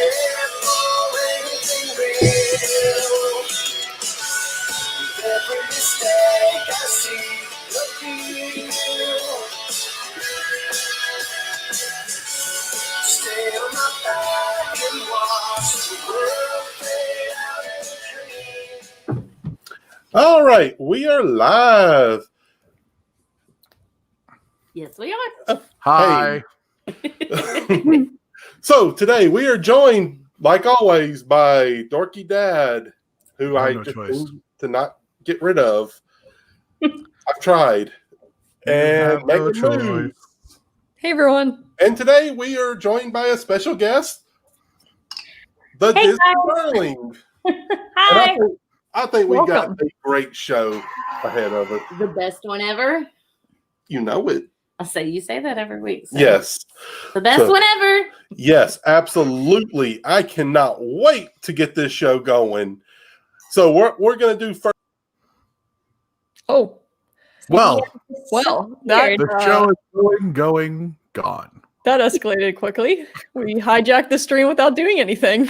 Every mistake I see, looking you. Stay on my back and watch the world fade out in a dream. All right, we are live. Yes, we are. Hi. So today we are joined, like always, by Dorky Dad, who I just need to not get rid of. I've tried. And Megan Moon. Hey, everyone. And today we are joined by a special guest, the Disney Darling. Hi. I think we got a great show ahead of us. The best one ever. You know it. You say that every week. So. Yes. The best one ever. Yes, absolutely. I cannot wait to get this show going. So we're going to do first. Oh. Well, the show is gone. That escalated quickly. We hijacked the stream without doing anything.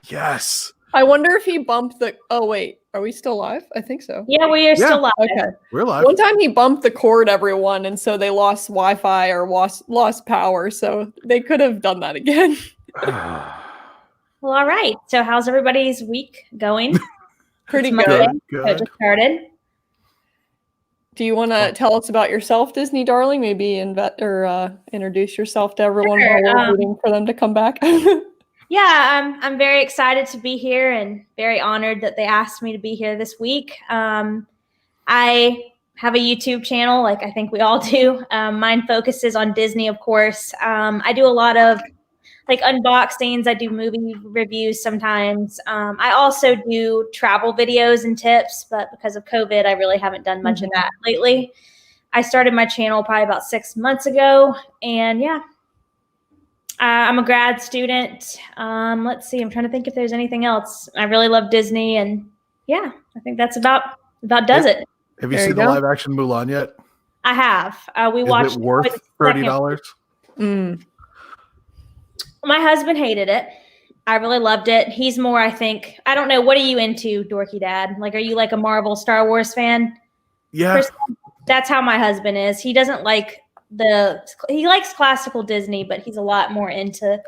Yes. I wonder if he bumped the... Oh, wait. Are we still live? I think so. Yeah, we are still live. Okay. We're live. One time he bumped the cord, everyone, and so they lost Wi-Fi or lost power, so they could have done that again. Well, all right. So how's everybody's week going? Pretty good. Good. Just started. Do you want to tell us about yourself, Disney Darling? Maybe introduce yourself to everyone while we're waiting for them to come back. Yeah, I'm very excited to be here and very honored that they asked me to be here this week. I have a YouTube channel, like I think we all do. Mine focuses on Disney, of course. I do a lot of like unboxings. I do movie reviews sometimes. I also do travel videos and tips, but because of COVID, I really haven't done much of that lately. I started my channel probably about 6 months ago, and yeah. I'm a grad student. Let's see. I'm trying to think if there's anything else. I really love Disney, and yeah, I think that's about does it. Have you seen the live action Mulan yet? I have. We watched. Is it worth $30? My husband hated it. I really loved it. He's more, I think. I don't know. What are you into, Dorky Dad? Like, are you like a Marvel, Star Wars fan? Yeah. That's how my husband is. He doesn't like. He likes classical Disney, but he's a lot more into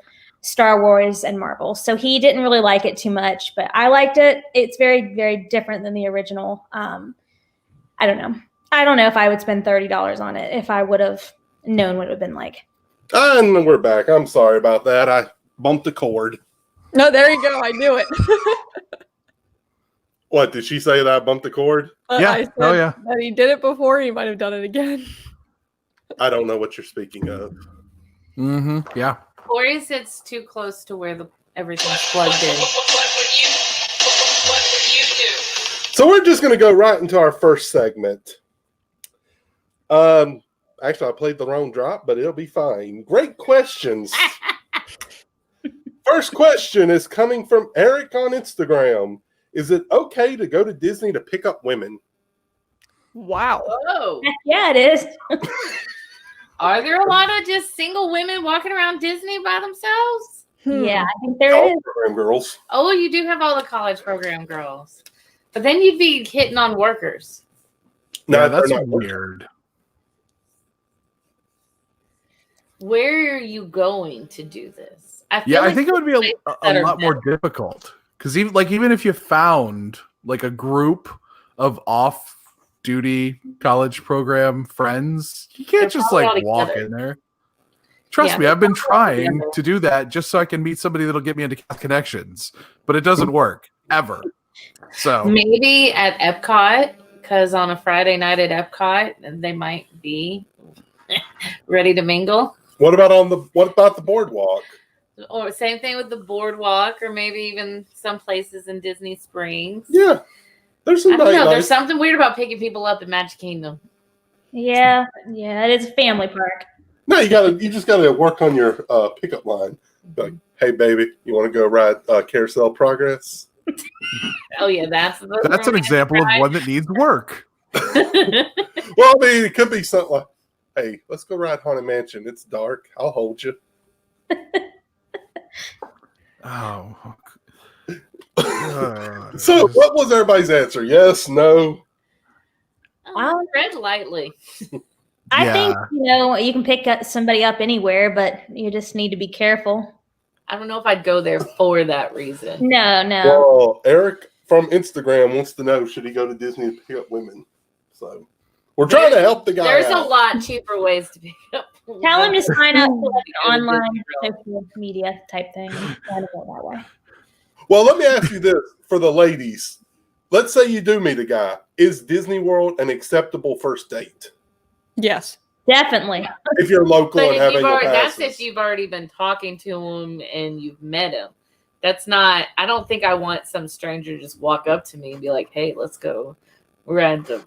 Star Wars and Marvel. So he didn't really like it too much, but I liked it. It's very, very different than the original. I don't know. I don't know if I would spend $30 on it if I would have known what it would have been like. And we're back. I'm sorry about that. I bumped the cord. No, there you go. I knew it. What, did she say that I bumped the cord? Yeah. I said that he did it before. He might have done it again. I don't know what you're speaking of. Yeah. Corey said it's too close to where everything's plugged in. What would you do? So we're just going to go right into our first segment. Actually, I played the wrong drop, but it'll be fine. Great questions. First question is coming from Eric on Instagram. Is it okay to go to Disney to pick up women? Wow. Whoa. Yeah, it is. Are there a lot of just single women walking around Disney by themselves? Yeah, I think there is. Program girls. Oh, you do have all the college program girls. But then you'd be hitting on workers. No, that's weird. Where are you going to do this? I think it would be a lot more difficult. Because even if you found like a group of off-duty college program friends, you can't just like walk in there. Trust me, I've been trying to do that just so I can meet somebody that'll get me into connections, but it doesn't work ever. So maybe at Epcot, because on a Friday night at Epcot, they might be ready to mingle. What about the boardwalk? Or same thing with the boardwalk, or maybe even some places in Disney Springs. Yeah, there's some. There's something weird about picking people up in Magic Kingdom. Yeah, it is a family park. No, you just gotta work on your pickup line. Like, hey, baby, you want to go ride Carousel Progress? Oh yeah, that's an example of one that needs work. Well, I mean, it could be something like, hey, let's go ride Haunted Mansion. It's dark. I'll hold you. Oh. So, what was everybody's answer? Yes, no. I'll tread lightly. I think you can pick somebody up anywhere, but you just need to be careful. I don't know if I'd go there for that reason. No. Well, Eric from Instagram wants to know, should he go to Disney to pick up women? So we're trying to help the guy. There's out. a lot cheaper ways to pick up. Tell him to sign up for like an online social media type thing. And try to go that way. Well, let me ask you this for the ladies. Let's say you do meet a guy. Is Disney World an acceptable first date? Yes. Definitely. If you're local But and having that's if you've already been talking to him and you've met him. That's not, I don't think I want some stranger to just walk up to me and be like, hey, let's go. We're at the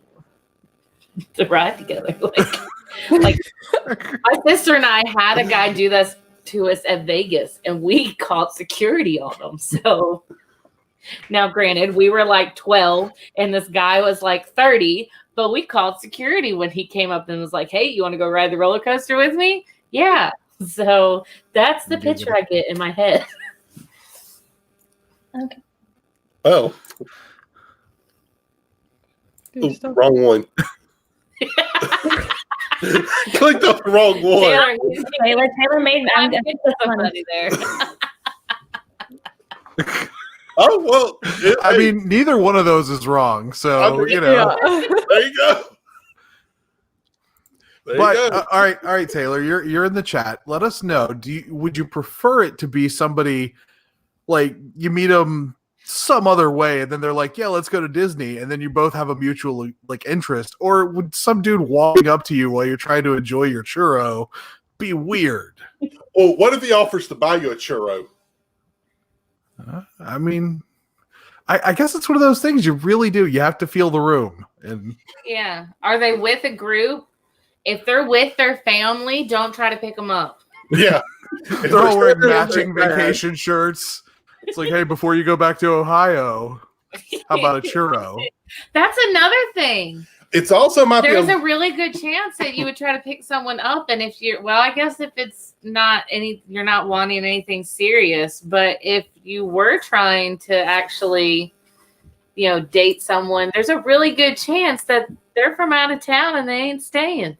ride together. Like my sister and I had a guy do this to us at Vegas and we called security on him. So now granted, we were like 12 and this guy was like 30, but we called security when he came up and was like, hey, you want to go ride the roller coaster with me? Yeah. So that's the picture I get in my head. Okay. Oh. Ooh, wrong one. Clicked on the wrong one. Taylor made money there. Oh, well. I mean, neither one of those is wrong. So, There you go. All right, Taylor, you're in the chat. Let us know. Would you prefer it to be somebody like you meet them some other way, and then they're like, "Yeah, let's go to Disney," and then you both have a mutual like interest, or would some dude walking up to you while you're trying to enjoy your churro be weird? Well, what if he offers to buy you a churro? I mean, I guess it's one of those things you really do. You have to feel the room. And yeah, are they with a group? If they're with their family, don't try to pick them up. Yeah. They're all wearing matching vacation shirts. It's like, hey, before you go back to Ohio, how about a churro? That's another thing. It's also there's a really good chance that you would try to pick someone up, and if you're I guess if it's not you're not wanting anything serious, but if you were trying to actually, date someone, there's a really good chance that they're from out of town and they ain't staying.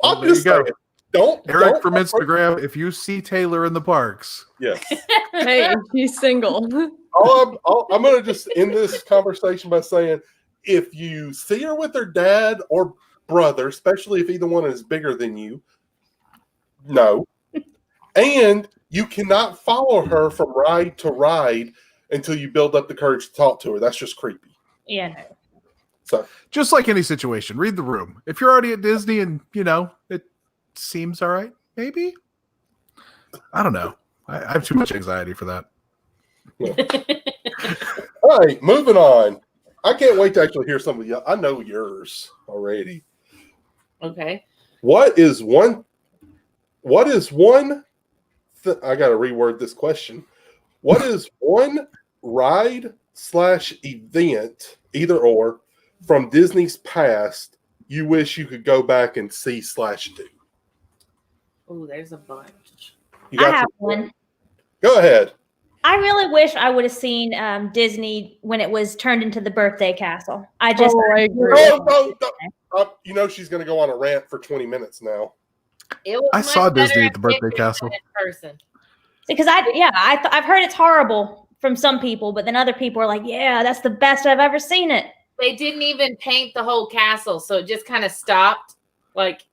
I'm just saying, Eric from Instagram, if you see Taylor in the parks. Yes. Hey, she's single. I'm going to just end this conversation by saying, if you see her with her dad or brother, especially if either one is bigger than you, no. And you cannot follow her from ride to ride until you build up the courage to talk to her. That's just creepy. Yeah, no. So, just like any situation, read the room. If you're already at Disney and, it seems all right, maybe. I don't know. I have too much anxiety for that. Yeah. All right, moving on. I can't wait to actually hear some of you. I know yours already. Okay. What is one? I got to reword this question. What is one ride / event, either or, from Disney's past you wish you could go back and see / do? Oh, there's a bunch. I have one. Go ahead. I really wish I would have seen Disney when it was turned into the birthday castle. I agree. No. She's going to go on a rant for 20 minutes now. I saw Disney at the birthday castle. Person. Because I've heard it's horrible from some people, but then other people are like, yeah, that's the best I've ever seen it. They didn't even paint the whole castle, so it just kind of stopped like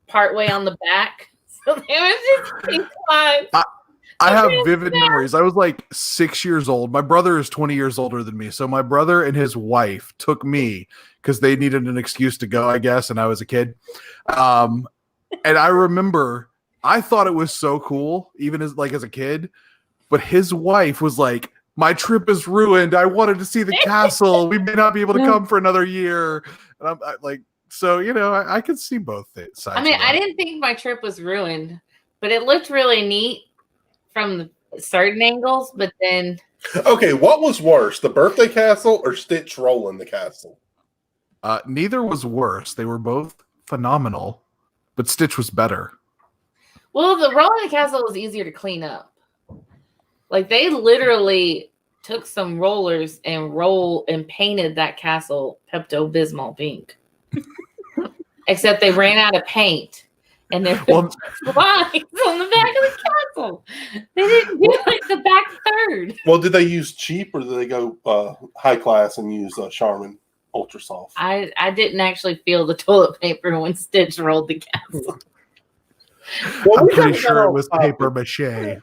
partway on the back. So it was just pink lines. I have vivid memories. I was like 6 years old. My brother is 20 years older than me. So my brother and his wife took me because they needed an excuse to go, I guess, and I was a kid. And I remember I thought it was so cool, even as a kid. But his wife was like, my trip is ruined. I wanted to see the castle. We may not be able to come for another year. And I'm like, so, I could see both sides. I mean, I didn't think my trip was ruined, but it looked really neat from certain angles, but then... Okay, what was worse, the birthday castle or Stitch rolling the castle? Neither was worse. They were both phenomenal, but Stitch was better. Well, the rolling the castle was easier to clean up. Like they literally took some rollers and painted that castle Pepto-Bismol pink. Except they ran out of paint. And there were slides on the back of the castle. They didn't do like the back third. Well, did they use cheap or did they go high class and use Charmin Ultra Soft? I didn't actually feel the toilet paper when Stitch rolled the castle. Well, I'm pretty sure it was paper mache.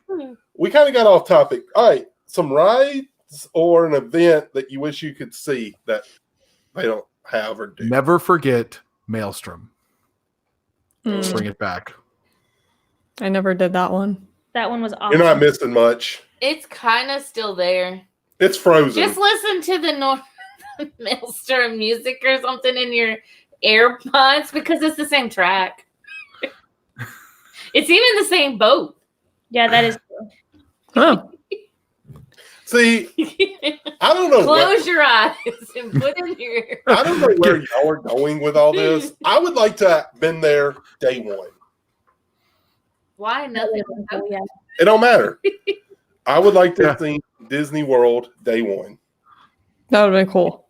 We kind of got off topic. All right, some rides or an event that you wish you could see that they don't have or do. Never forget Maelstrom. Mm. Bring it back. I never did that one. That one was awesome. You're not missing much. It's kind of still there. It's frozen. Just listen to the Maelstrom music or something in your AirPods because it's the same track. It's even the same boat. Yeah, that is true. Oh. See, I don't know. Close your eyes and put in your. I don't know where y'all are going with all this. I would like to have been there day one. Why nothing? Yeah. It don't matter. I would like to see Disney World day one. That would have been cool.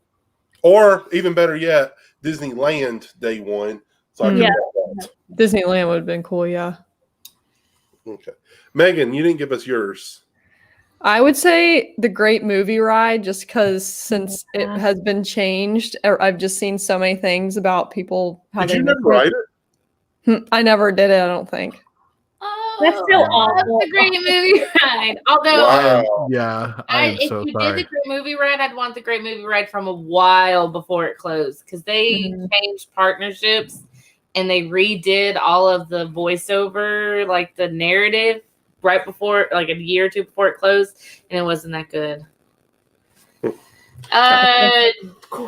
Or even better yet, Disneyland day one. So I can walk Disneyland would have been cool, yeah. Okay. Megan, you didn't give us yours. I would say the Great Movie Ride, just because since it has been changed, I've just seen so many things about people. Did you never ride it? I never did it, I don't think. Oh, That's so awful. That's a great movie ride. Although, Yeah, I am if so you sorry. did the Great Movie Ride, I'd want the Great Movie Ride from a while before it closed because they changed partnerships and they redid all of the voiceover, like the narrative, right before, like a year or two before it closed, and it wasn't that good.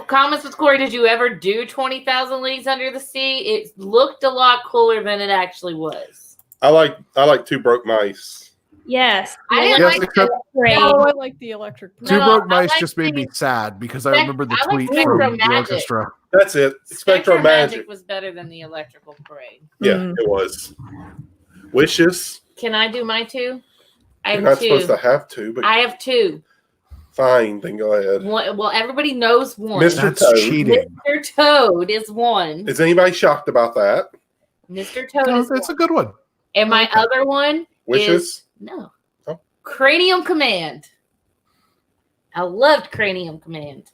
Comments with Corey, did you ever do 20,000 Leagues Under the Sea? It looked a lot cooler than it actually was. I like Two Broke Mice. Yes. I didn't like except Oh, I like the electric. Two No, Broke I Mice like just made me sad because I remember the I like tweet Spectrum from the Magic. orchestra. That's it. Spectrum Magic. was better than the Electrical Parade. Yeah, it was. Wishes. Can I do my two? I You're have not two. supposed to have to, but I have two. fine, then go ahead. One, well, everybody knows one. Mr. That's Toad. cheating. Mr. Toad is one. Is anybody shocked about that? Mr. Toad No, is it's one. a good one. And my other one Wishes? is no. Oh. Cranium Command. I loved Cranium Command.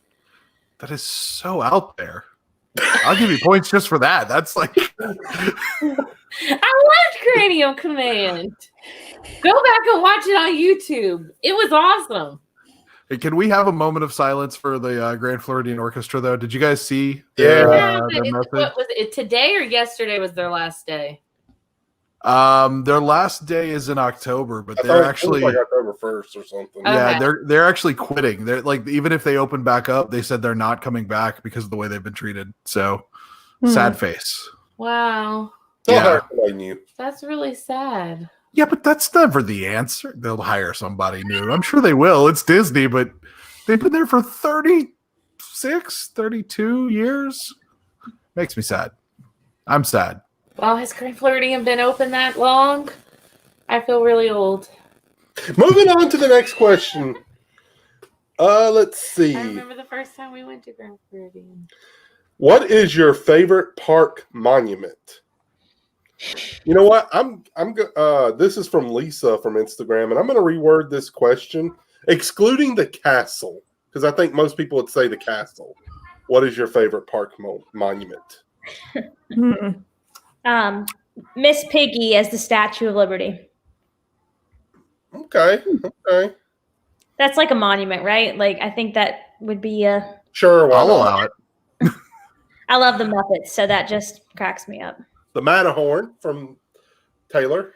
That is so out there. I'll give you points just for that. That's like I loved Cranium Command. Go back and watch it on YouTube. It was awesome. Hey, can we have a moment of silence for the Grand Floridian Orchestra, though? Did you guys see Yeah. their message? What was it? Today or yesterday was their last day? Their last day is in October, but they're actually like October 1st or something. yeah, Okay. they're actually quitting. They're like, even if they open back up, they said they're not coming back because of the way they've been treated. So sad face. Wow. They'll Yeah. hire somebody new. That's really sad. Yeah, but that's never the answer. They'll hire somebody new. I'm sure they will. It's Disney, but they've been there for 36, 32 years. Makes me sad. I'm sad. Well, has Grand Floridian been open that long? I feel really old. Moving on to the next question. Let's see. I remember the first time we went to Grand Floridian. What is your favorite park monument? You know what? This is from Lisa from Instagram, and I'm going to reword this question, excluding the castle, because I think most people would say the castle. What is your favorite park monument? Miss Piggy as the Statue of Liberty. Okay. That's like a monument, right? Like, I think that would be a. Sure. I'll allow it. I love the Muppets, so that just cracks me up. The Matterhorn from Taylor.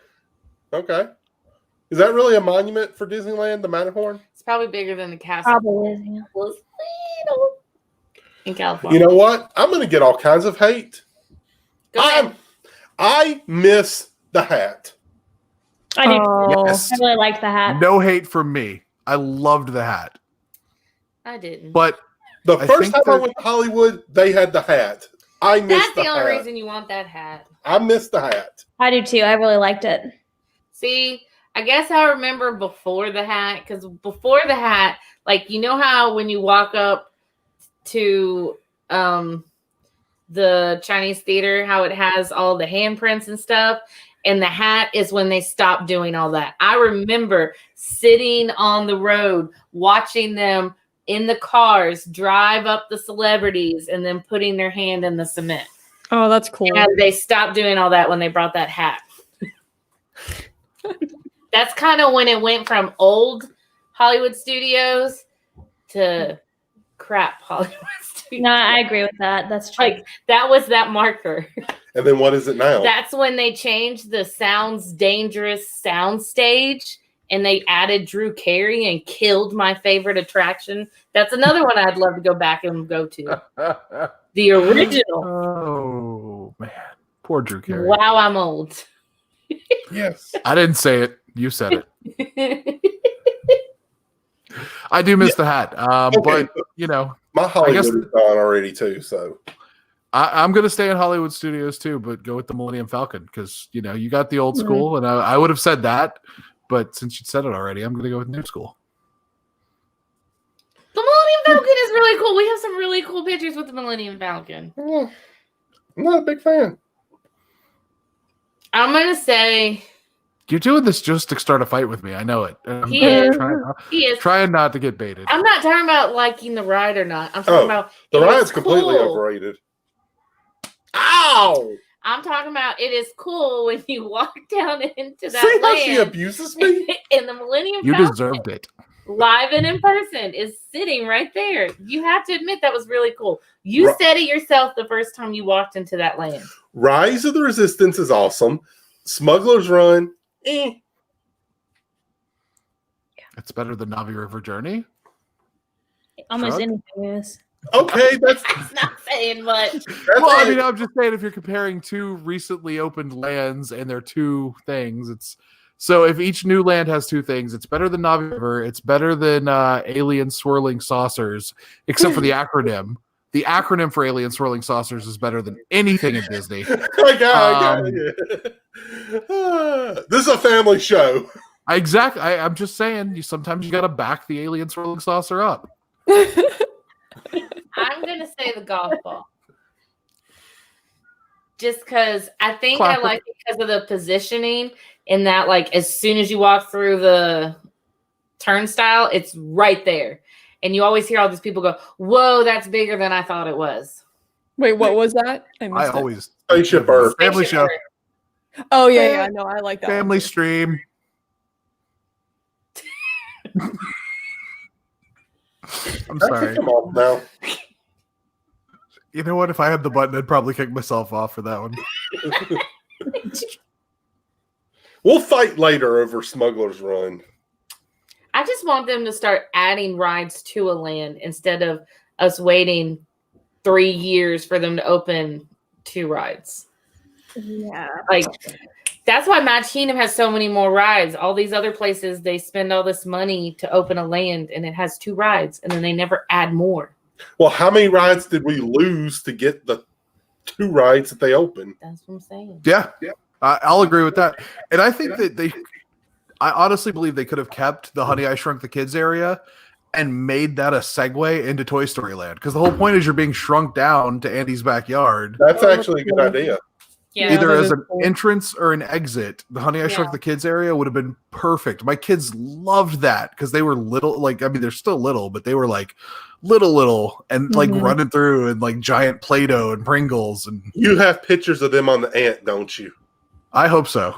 Okay. Is that really a monument for Disneyland, the Matterhorn? It's probably bigger than the castle. Probably is. Yeah. Was little in California. You know what? I'm going to get all kinds of hate. Go ahead. I miss the hat. I do. Oh. Yes. I really like the hat. No hate from me. I loved the hat. I didn't. But The I first think time I that- went to Hollywood, they had the hat. I missed That's the only hat. reason you want that hat. I missed the hat. I do too. I really liked it. See, I guess I remember before the hat, because before the hat, like, you know how when you walk up to the Chinese theater, how it has all the handprints and stuff, and the hat is when they stopped doing all that. I remember sitting on the road watching them in the cars drive up the celebrities and then putting their hand in the cement. Oh, that's cool. And they stopped doing all that when they brought that hat. That's kind of when it went from old Hollywood studios to crap Hollywood studios. No, I agree with that. That's true. Like, that was that marker. And then what is it now? That's when they changed the Sounds Dangerous sound stage and they added Drew Carey and killed my favorite attraction. That's another one I'd love to go back and go to. The original. Oh, man. Poor Drew Carey. Wow, I'm old. Yes. I didn't say it. You said it. I do miss the hat. But, you know. My Hollywood is gone already, too, so. I'm going to stay in Hollywood studios, too, but go with the Millennium Falcon because, you know, you got the old school, and I would have said that. But since you said it already, I'm going to go with new school. The Millennium Falcon is really cool. We have some really cool pictures with the Millennium Falcon. I'm not a big fan. I'm going to say... You're doing this just to start a fight with me. I know it. He is. Trying not to get baited. I'm not talking about liking the ride or not. I'm talking about... The ride's completely overrated. Ow! I'm talking about it is cool when you walk down into that See how land. she abuses me? In the Millennium You Falcon, deserved it. live and in person, is sitting right there. You have to admit that was really cool. You said it yourself the first time you walked into that land. Rise of the Resistance is awesome. Smuggler's Run, It's better than Navi River Journey. Almost Shrug? anything is. Okay, that's not saying much. Well, I mean, I'm just saying if you're comparing two recently opened lands and they're two things, it's so if each new land has two things, it's better than Navi River, it's better than Alien Swirling Saucers, except for the acronym. The acronym for Alien Swirling Saucers is better than anything in Disney. I got it. This is a family show. Exactly. I'm just saying, sometimes you got to back the Alien Swirling Saucer up. I'm going to say the golf ball. Just because I think Classic. I like it because of the positioning in that, like, as soon as you walk through the turnstile, it's right there. And you always hear all these people go, whoa, that's bigger than I thought it was. Wait, what was that? I always Spaceship Earth. Family show. Oh yeah, no, I like that. Family one. stream. I'm sorry. Come on now. You know what? If I had the button, I'd probably kick myself off for that one. We'll fight later over Smuggler's Run. I just want them to start adding rides to a land instead of us waiting 3 years for them to open 2 rides. Yeah. Like, that's why Magic Kingdom has so many more rides. All these other places, they spend all this money to open a land and it has 2 rides and then they never add more. Well, how many rides did we lose to get the 2 rides that they opened? That's what I'm saying. Yeah. I'll agree with that. And I think that I honestly believe they could have kept the Honey, I Shrunk the Kids area and made that a segue into Toy Story Land. Because the whole point is you're being shrunk down to Andy's backyard. That's actually a good idea. Yeah. Either that as is an cool. entrance or an exit. The Honey, I Shrunk the Kids area would have been perfect. My kids loved that because they were little. Like, I mean, they're still little, but they were like little and like running through and like giant Play-Doh and Pringles. And You have pictures of them on the ant, don't you? I hope so.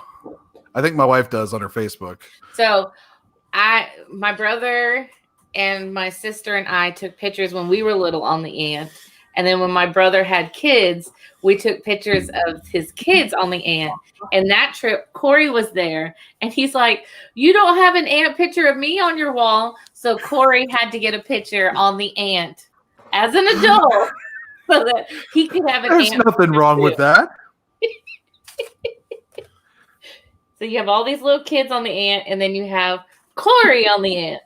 I think my wife does on her Facebook. So my brother and my sister and I took pictures when we were little on the ant. And then when my brother had kids, we took pictures of his kids on the ant. And that trip, Corey was there. And he's like, you don't have an ant picture of me on your wall. So Corey had to get a picture on the ant as an adult so that he could have an There's ant. nothing wrong with that. So you have all these little kids on the ant, and then you have Corey on the ant.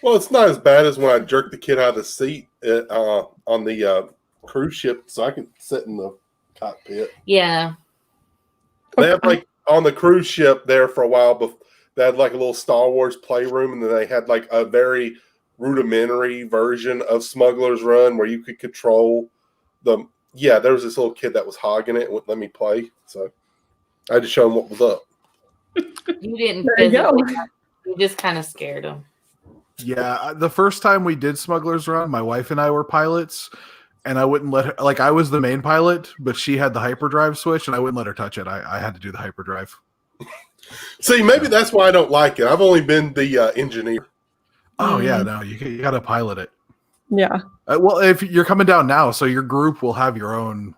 Well, it's not as bad as when I jerked the kid out of the seat on the cruise ship so I can sit in the cockpit. Yeah. They have like on the cruise ship there for a while. But they had like a little Star Wars playroom, and then they had like a very rudimentary version of Smuggler's Run where you could control the. Yeah, there was this little kid that was hogging it and wouldn't let me play, so I had to show him what was up. You didn't There you go. physically. You just kind of scared him. Yeah, the first time we did Smuggler's Run, my wife and I were pilots, and I wouldn't let her. Like, I was the main pilot, but she had the hyperdrive switch, and I wouldn't let her touch it. I had to do the hyperdrive. See, maybe that's why I don't like it. I've only been the engineer. Oh yeah, no, you got to pilot it. Yeah. Well, if you're coming down now, so your group will have your own.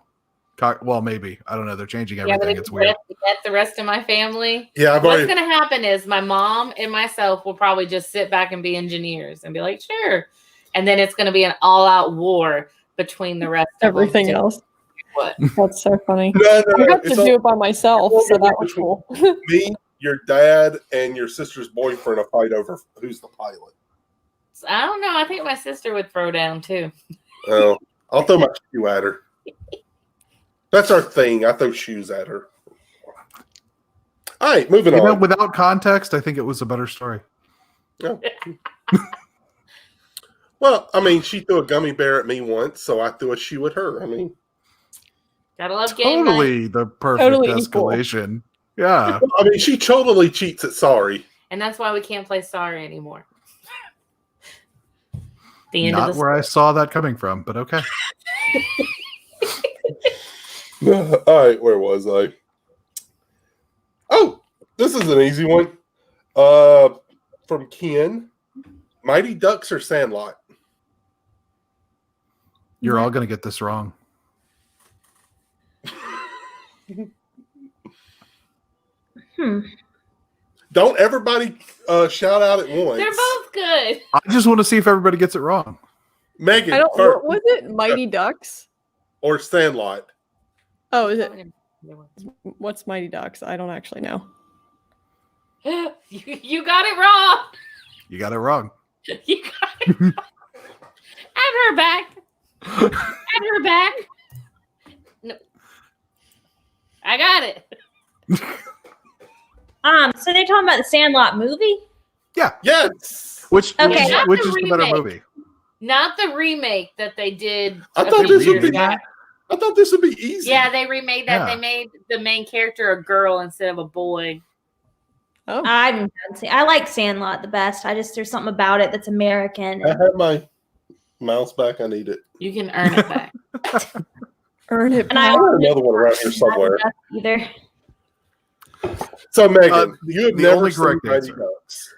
Well, maybe I don't know. They're changing everything. Yeah, but It's weird. get the rest of my family. Yeah, What's going to happen is my mom and myself will probably just sit back and be engineers and be like, sure. And then it's going to be an all-out war between the rest of Everything them. else. What? That's so funny. No, I got to do it by myself, so that was cool. Me, your dad, and your sister's boyfriend a fight over who's the pilot. I don't know. I think my sister would throw down too. Oh, I'll throw my shoe at her. That's our thing. I throw shoes at her. All right, moving on. Without context, I think it was a better story. Yeah. Well, I mean, she threw a gummy bear at me once, so I threw a shoe at her. I mean, Gotta love game night. Totally the perfect Totally equal. escalation. Yeah. I mean, she totally cheats at sorry. And that's why we can't play Sorry anymore. The end Not of the where I saw that coming from, but okay. All right, where was I? Oh, this is an easy one. From Ken. Mighty Ducks or Sandlot? You're all going to get this wrong. Don't everybody shout out at once. They're both good. I just want to see if everybody gets it wrong. Megan, I don't. first, What was it? Mighty Ducks? or Sandlot? Oh, is it? What's Mighty Ducks? I don't actually know. You got it wrong. You got it wrong. You got it wrong. Add her back. Add her back. No. I got it. So they're talking about the Sandlot movie? Yeah. Yes. Which Okay. which Not is the the better remake. movie? Not the remake that they did. I a thought few this would years be. back. I thought this would be easy. Yeah, they remade that. Yeah. They made the main character a girl instead of a boy. Oh, I haven't seen. I like Sandlot the best. There's something about it that's American. I have my mouse back. I need it. You can earn it back. earn it. And I I back. have another one around here somewhere. Either. So Megan, you have the never only seen correct Mighty answer. Ducks.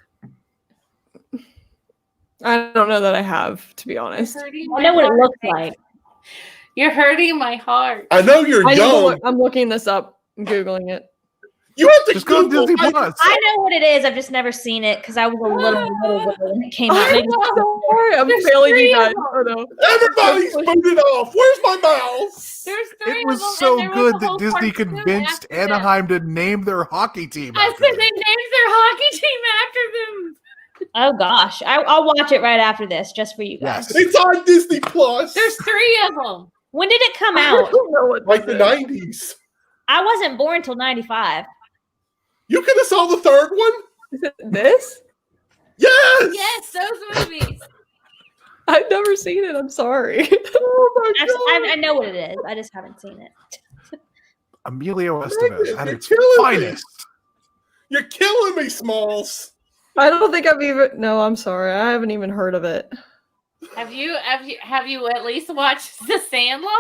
I don't know that I have, to be honest. I know what it looks like. You're hurting my heart. I know you're young. I'm looking this up. I'm Googling it. You have to Just go to Google Disney Mighty Plus. I know what it is. I've just never seen it because I was a little when it came out. I'm Maybe sorry. I'm There's failing three you guys. of them. Oh, no. Everybody's booted off. Where's my mouse? There's three It of was them, so and there good was a that whole Disney cartoon convinced after them. Anaheim to name their hockey team. I after said them. they named their hockey team after them. Oh gosh, I'll watch it right after this just for you guys. Yes. It's on Disney Plus. There's three of them. When did it come I out? don't know what Like this the is. 90s. I wasn't born till '95. You could have saw the third one. Is it this? Yes. Yes, those movies. I've never seen it. I'm sorry. Oh my God. I know what it is. I just haven't seen it. Emilio Estevez Megan, at you're its killing me. finest. You're killing me, Smalls. I don't think I've even. No, I'm sorry. I haven't even heard of it. Have you at least watched The Sandlot?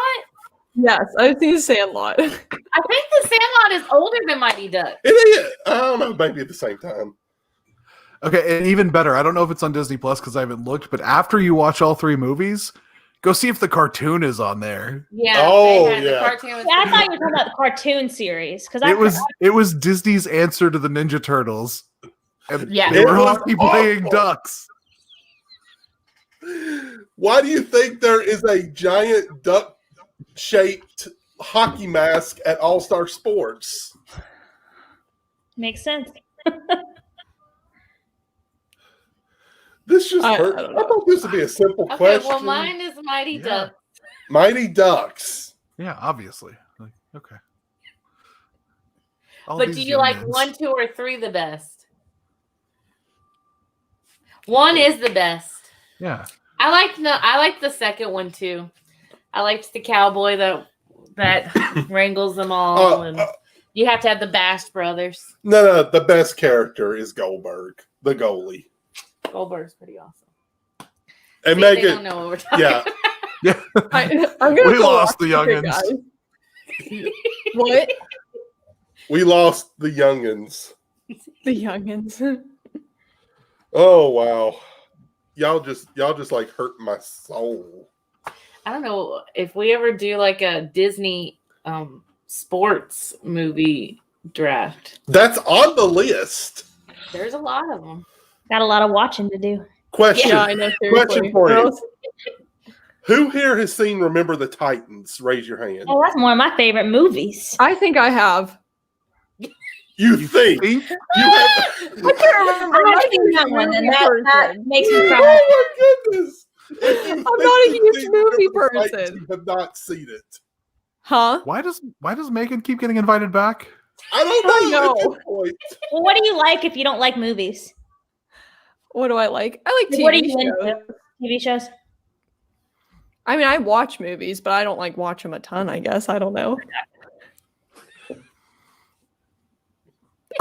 Yes, I've seen Sandlot. I think The Sandlot is older than Mighty Ducks. It is. I don't know. Maybe at the same time. Okay, and even better, I don't know if it's on Disney Plus because I haven't looked, but after you watch all three movies, go see if the cartoon is on there. Yeah. Oh, they had yeah. The cartoon was Yeah, I thought you were talking about the cartoon series because It was Disney's answer to the Ninja Turtles. And Yeah. they were It was hockey playing awful. ducks. Why do you think there is a giant duck-shaped hockey mask at All Star Sports? makes sense. This just I hurt. don't I know. thought this would be a simple Okay, question. well, mine is Mighty Yeah. Ducks. Mighty Ducks. Yeah, obviously. Like, okay. But do you like 1, 2, or 3 the best? 1 is the best. Yeah. I like the second one too. I liked the cowboy that wrangles them all, and you have to have the Bash brothers. No, the best character is Goldberg, the goalie. Goldberg's pretty awesome. And See, Megan, they don't know what we're talking about. Yeah. I'm gonna We lost the youngins. What? We lost the youngins. The youngins. Oh wow. Y'all just like hurt my soul. I don't know if we ever do like a Disney sports movie draft. That's on the list. There's a lot of them. Got a lot of watching to do. Question. Yeah, I know. Seriously. Question for you. Who here has seen Remember the Titans? Raise your hand. Oh, that's one of my favorite movies. I think I have. You think? You have? I can't remember. I'm not seeing that one, and that makes me cry. Oh my goodness! I'm not a huge movie person. You have not seen it. Huh? Why does Megan keep getting invited back? I don't know. know. Well, what do you like if you don't like movies? What do I like? I like TV What are you shows. into? TV shows? I mean, I watch movies, but I don't like watch them a ton, I guess. I don't know.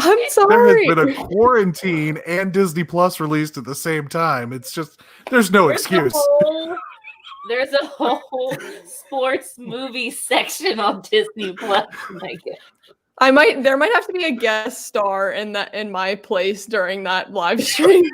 I'm There sorry. has been a quarantine and Disney Plus released at the same time. It's just there's no excuse. There's a whole sports movie section on Disney Plus. There might have to be a guest star in my place during that live stream.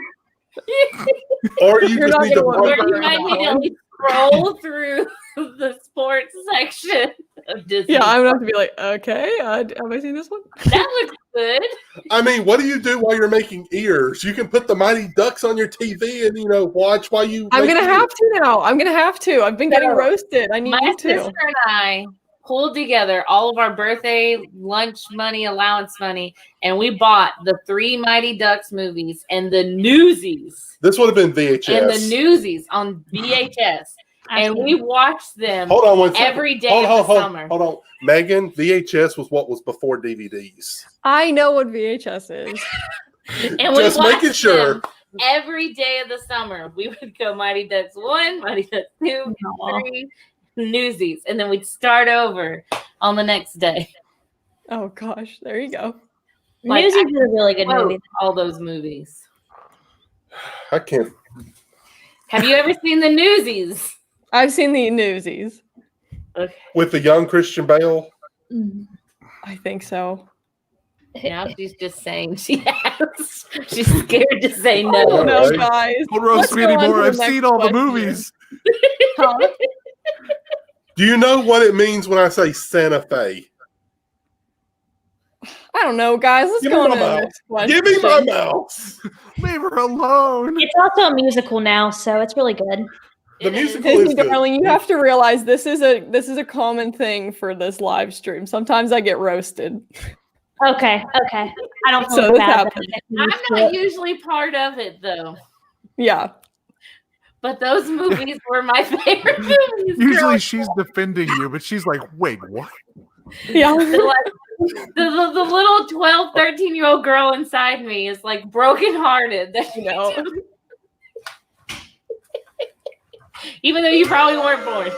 Or you You're just not need to gonna Or wonder you might need to like scroll through the sports section of Disney. Yeah, I'm gonna have to be like, okay, have I seen this one? That looks good. I mean, what do you do while you're making ears? You can put the Mighty Ducks on your TV and watch while you. I'm make gonna ears. have to now. I'm gonna have to. I've been getting roasted. I need My you to. sister and I pulled together all of our birthday lunch money, allowance money, and we bought the 3 Mighty Ducks movies and the Newsies. This would have been VHS. And the Newsies on VHS. And we watched them Hold on one second. every day of the summer. Hold on. Megan, VHS was what was before DVDs. I know what VHS is. And we Just watched making sure. them every day of the summer. We would go Mighty Ducks 1, Mighty Ducks 2, 3, Newsies. And then we'd start over on the next day. Oh gosh, there you go. Like, Newsies is a really good movie. All those movies. I can't. Have you ever seen the Newsies? I've seen the Newsies. Okay. With the young Christian Bale. I think so. Now she's just saying she has. She's scared to say no. Oh, No, right. guys. Don't roast me Let's go on anymore. to I've the seen next all the question. movies. Huh? Do you know what it means when I say Santa Fe? I don't know, guys. Let's Give go me on to my the mouse. next question. Give me my mouse. Leave her alone. It's also a musical now, so it's really good. The It is. musical is Disney good. darling, you have to realize this is a common thing for this live stream. Sometimes I get roasted. Okay. I don't So feel this bad. happens. I'm not usually part of it though. Yeah. But those movies were my favorite movies. Usually she's defending you, but she's like, wait, what? Yeah. The little 12, 13-year-old girl inside me is like brokenhearted. You know. Even though you probably weren't born.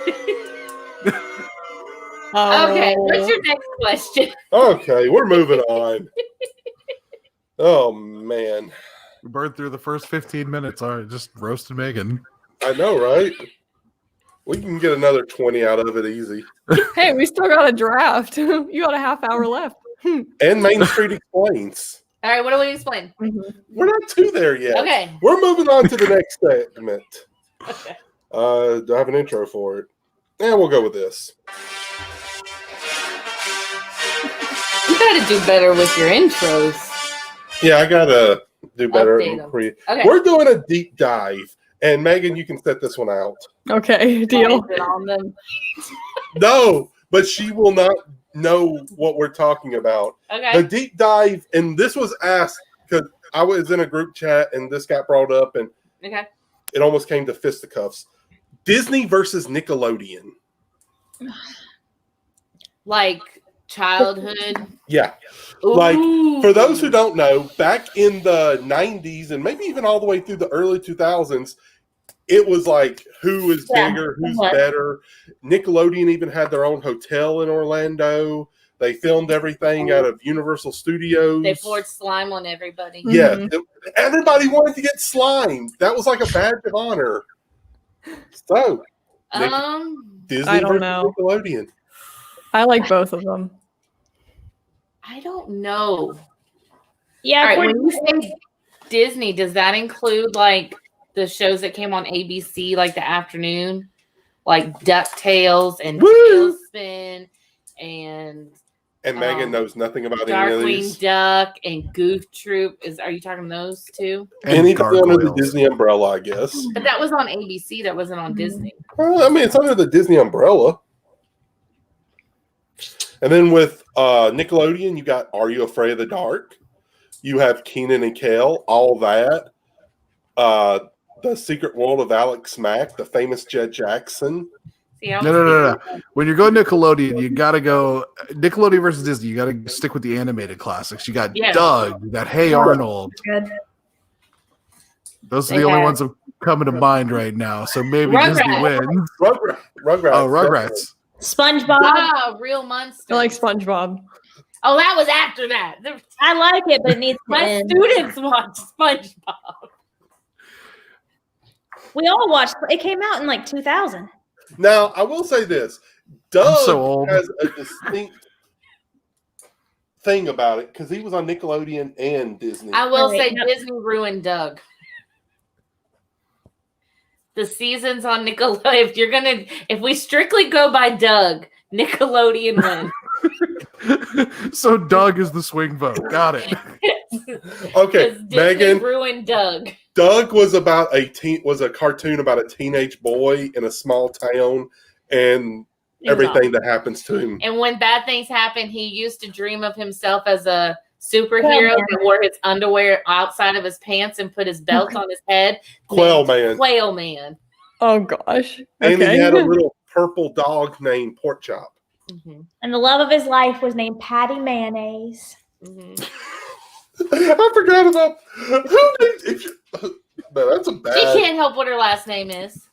Okay, what's your next question? Okay, we're moving on. Oh man, We burned through the first 15 minutes. All right, just roasted Megan. I know, right? We can get another 20 out of it easy. Hey, we still got a draft. You got a half hour left. And Main Street Explains. All right, what do we explain? We're not to there yet. Okay. We're moving on to the next segment. Okay. Do I have an intro for it? Yeah, we'll go with this. You gotta do better with your intros. Yeah, I gotta do better. Update 'em. Okay. We're doing a deep dive, and Megan, you can set this one out. Okay, deal. Is it on them? No, but she will not know what we're talking about. Okay. The deep dive, and this was asked because I was in a group chat, and this got brought up, and Okay. it almost came to fisticuffs. Disney versus Nickelodeon. Like childhood. Yeah. Ooh. Like, for those who don't know, back in the 90s and maybe even all the way through the early 2000s, it was like, who is bigger, who's better. Nickelodeon even had their own hotel in Orlando. They filmed everything out of Universal Studios. They poured slime on everybody. Yeah. Everybody wanted to get slimed. That was like a badge of honor. So, Disney I don't versus know. Nickelodeon. I like both of them. I don't know. Yeah. All right, when you say Disney, does that include like the shows that came on ABC like the afternoon, like DuckTales and Tailspin and Megan knows nothing about any of these. Darkwing Duck and Goof Troop. Are you talking those two? Anything under the Disney umbrella, I guess. But that was on ABC. That wasn't on Disney. Well, I mean, it's under the Disney umbrella. And then with Nickelodeon, you got Are You Afraid of the Dark? You have Kenan and Kel, all that. The Secret World of Alex Mack, the famous Jed Jackson. No. When you're going Nickelodeon, you got to go Nickelodeon versus Disney. You got to stick with the animated classics. You got Doug, you got Hey Arnold. Those are the only ones that coming to mind right now. So maybe Disney wins. Rugrats. Oh, Rugrats. SpongeBob. Wow, Real Monsters. I like SpongeBob. Oh, that was after that. I like it, but it needs to My end. students watch SpongeBob. We all watched. It came out in like 2000. Now, I will say this. Doug so has a distinct thing about it because he was on Nickelodeon and Disney. I will say Disney ruined Doug. The seasons on Nickelodeon, if we strictly go by Doug, Nickelodeon wins. So Doug is the swing vote. Got it. Okay, Megan ruined Doug. Doug was about was a cartoon about a teenage boy in a small town and everything that happens to him. And when bad things happen, he used to dream of himself as a superhero that wore his underwear outside of his pants and put his belt on his head. Quail Man. Oh gosh. And he had a little purple dog named Pork Chop. Mm-hmm. And the love of his life was named Patty Mayonnaise. Mm-hmm. I forgot about no, that's a bad. She can't help what her last name is.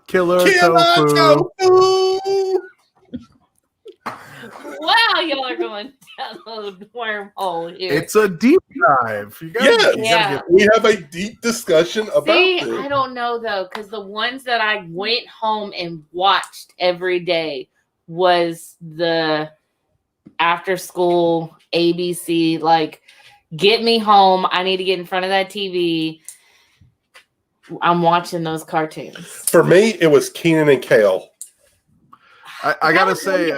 Killer Tofu. Wow, y'all are going down the wormhole here. It's a deep dive. You gotta we have a deep discussion about this. I don't know though, because the ones that I went home and watched every day was the after school ABC, like get me home. I need to get in front of that TV. I'm watching those cartoons. For me, it was Kenan and Kel. I gotta say,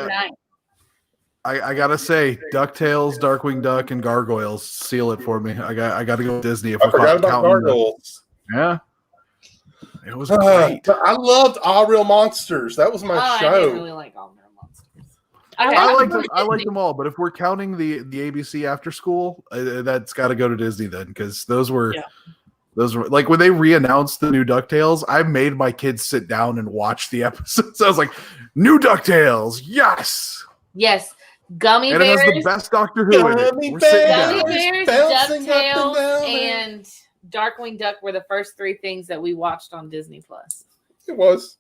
I gotta say, DuckTales, Darkwing Duck, and Gargoyles seal it for me. I got to go with Disney. If I forgot about Gargoyles. Yeah, it was great. I loved All Real Monsters. That was my show. I didn't really like All Real Monsters. Okay. I like them all, but if we're counting the ABC after school, that's got to go to Disney then, because those were like when they re-announced the new DuckTales. I made my kids sit down and watch the episodes. I was like, "New DuckTales, yes." Gummy Bears. And it has the best Doctor Who in it. Gummy Bears, DuckTales, and Darkwing Duck were the first three things that we watched on Disney Plus. It was.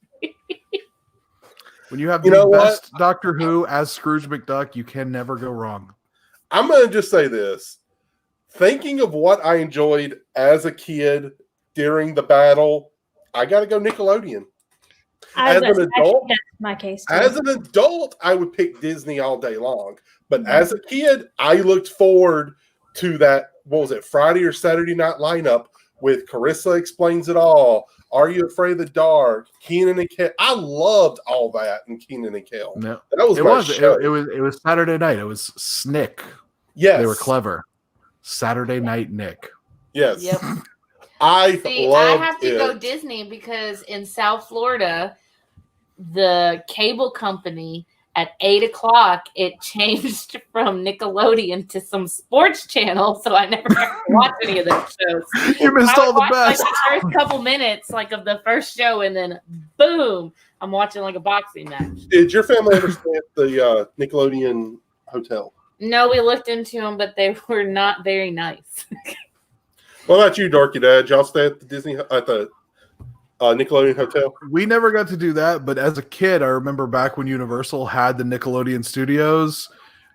When you have the best Doctor Who as Scrooge McDuck, you can never go wrong. I'm going to just say this. Thinking of what I enjoyed as a kid during the battle, I got to go Nickelodeon. As an adult, that's my case too. As an adult, I would pick Disney all day long. But as a kid, I looked forward to that, what was it, Friday or Saturday night lineup with Carissa Explains It All, Are You Afraid of the Dark, Kenan and Kel. I loved all that in Kenan and Kel. No, that was my show. It was Saturday night. It was Snick. Yes. They were clever. Saturday Night Nick. Yes. Yep. I have to go Disney because in South Florida, the cable company At 8:00, it changed from Nickelodeon to some sports channel, so I never got to watch any of those shows. You missed all the best. Like the first couple minutes, like of the first show, and then boom, I'm watching like a boxing match. Did your family ever stay at the Nickelodeon hotel? No, we looked into them, but they were not very nice. What about you, Dorky Dad? Y'all stay at the Nickelodeon hotel? We never got to do that, but as a kid, I remember back when Universal had the Nickelodeon studios,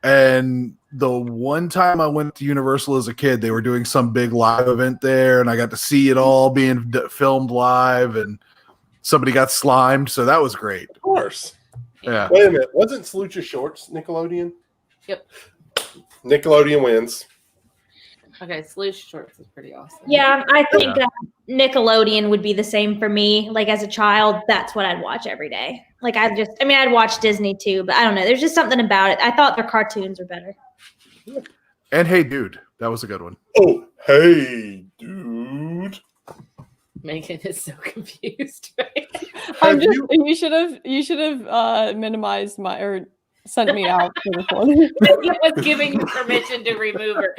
and the one time I went to Universal as a kid, they were doing some big live event there, and I got to see it all being filmed live, and somebody got slimed, so that was great. Of course. Yeah. Wait a minute. Wasn't Slucha Shorts Nickelodeon? Yep. Nickelodeon wins. Okay, Sluice Shorts is pretty awesome. Yeah, I think Nickelodeon would be the same for me. Like as a child, that's what I'd watch every day. Like I'd watch Disney too, but I don't know. There's just something about it. I thought their cartoons were better. And Hey Dude, that was a good one. Oh, Hey Dude. Megan is so confused, right? You should have minimized or sent me out for this one. He was giving you permission to remove her.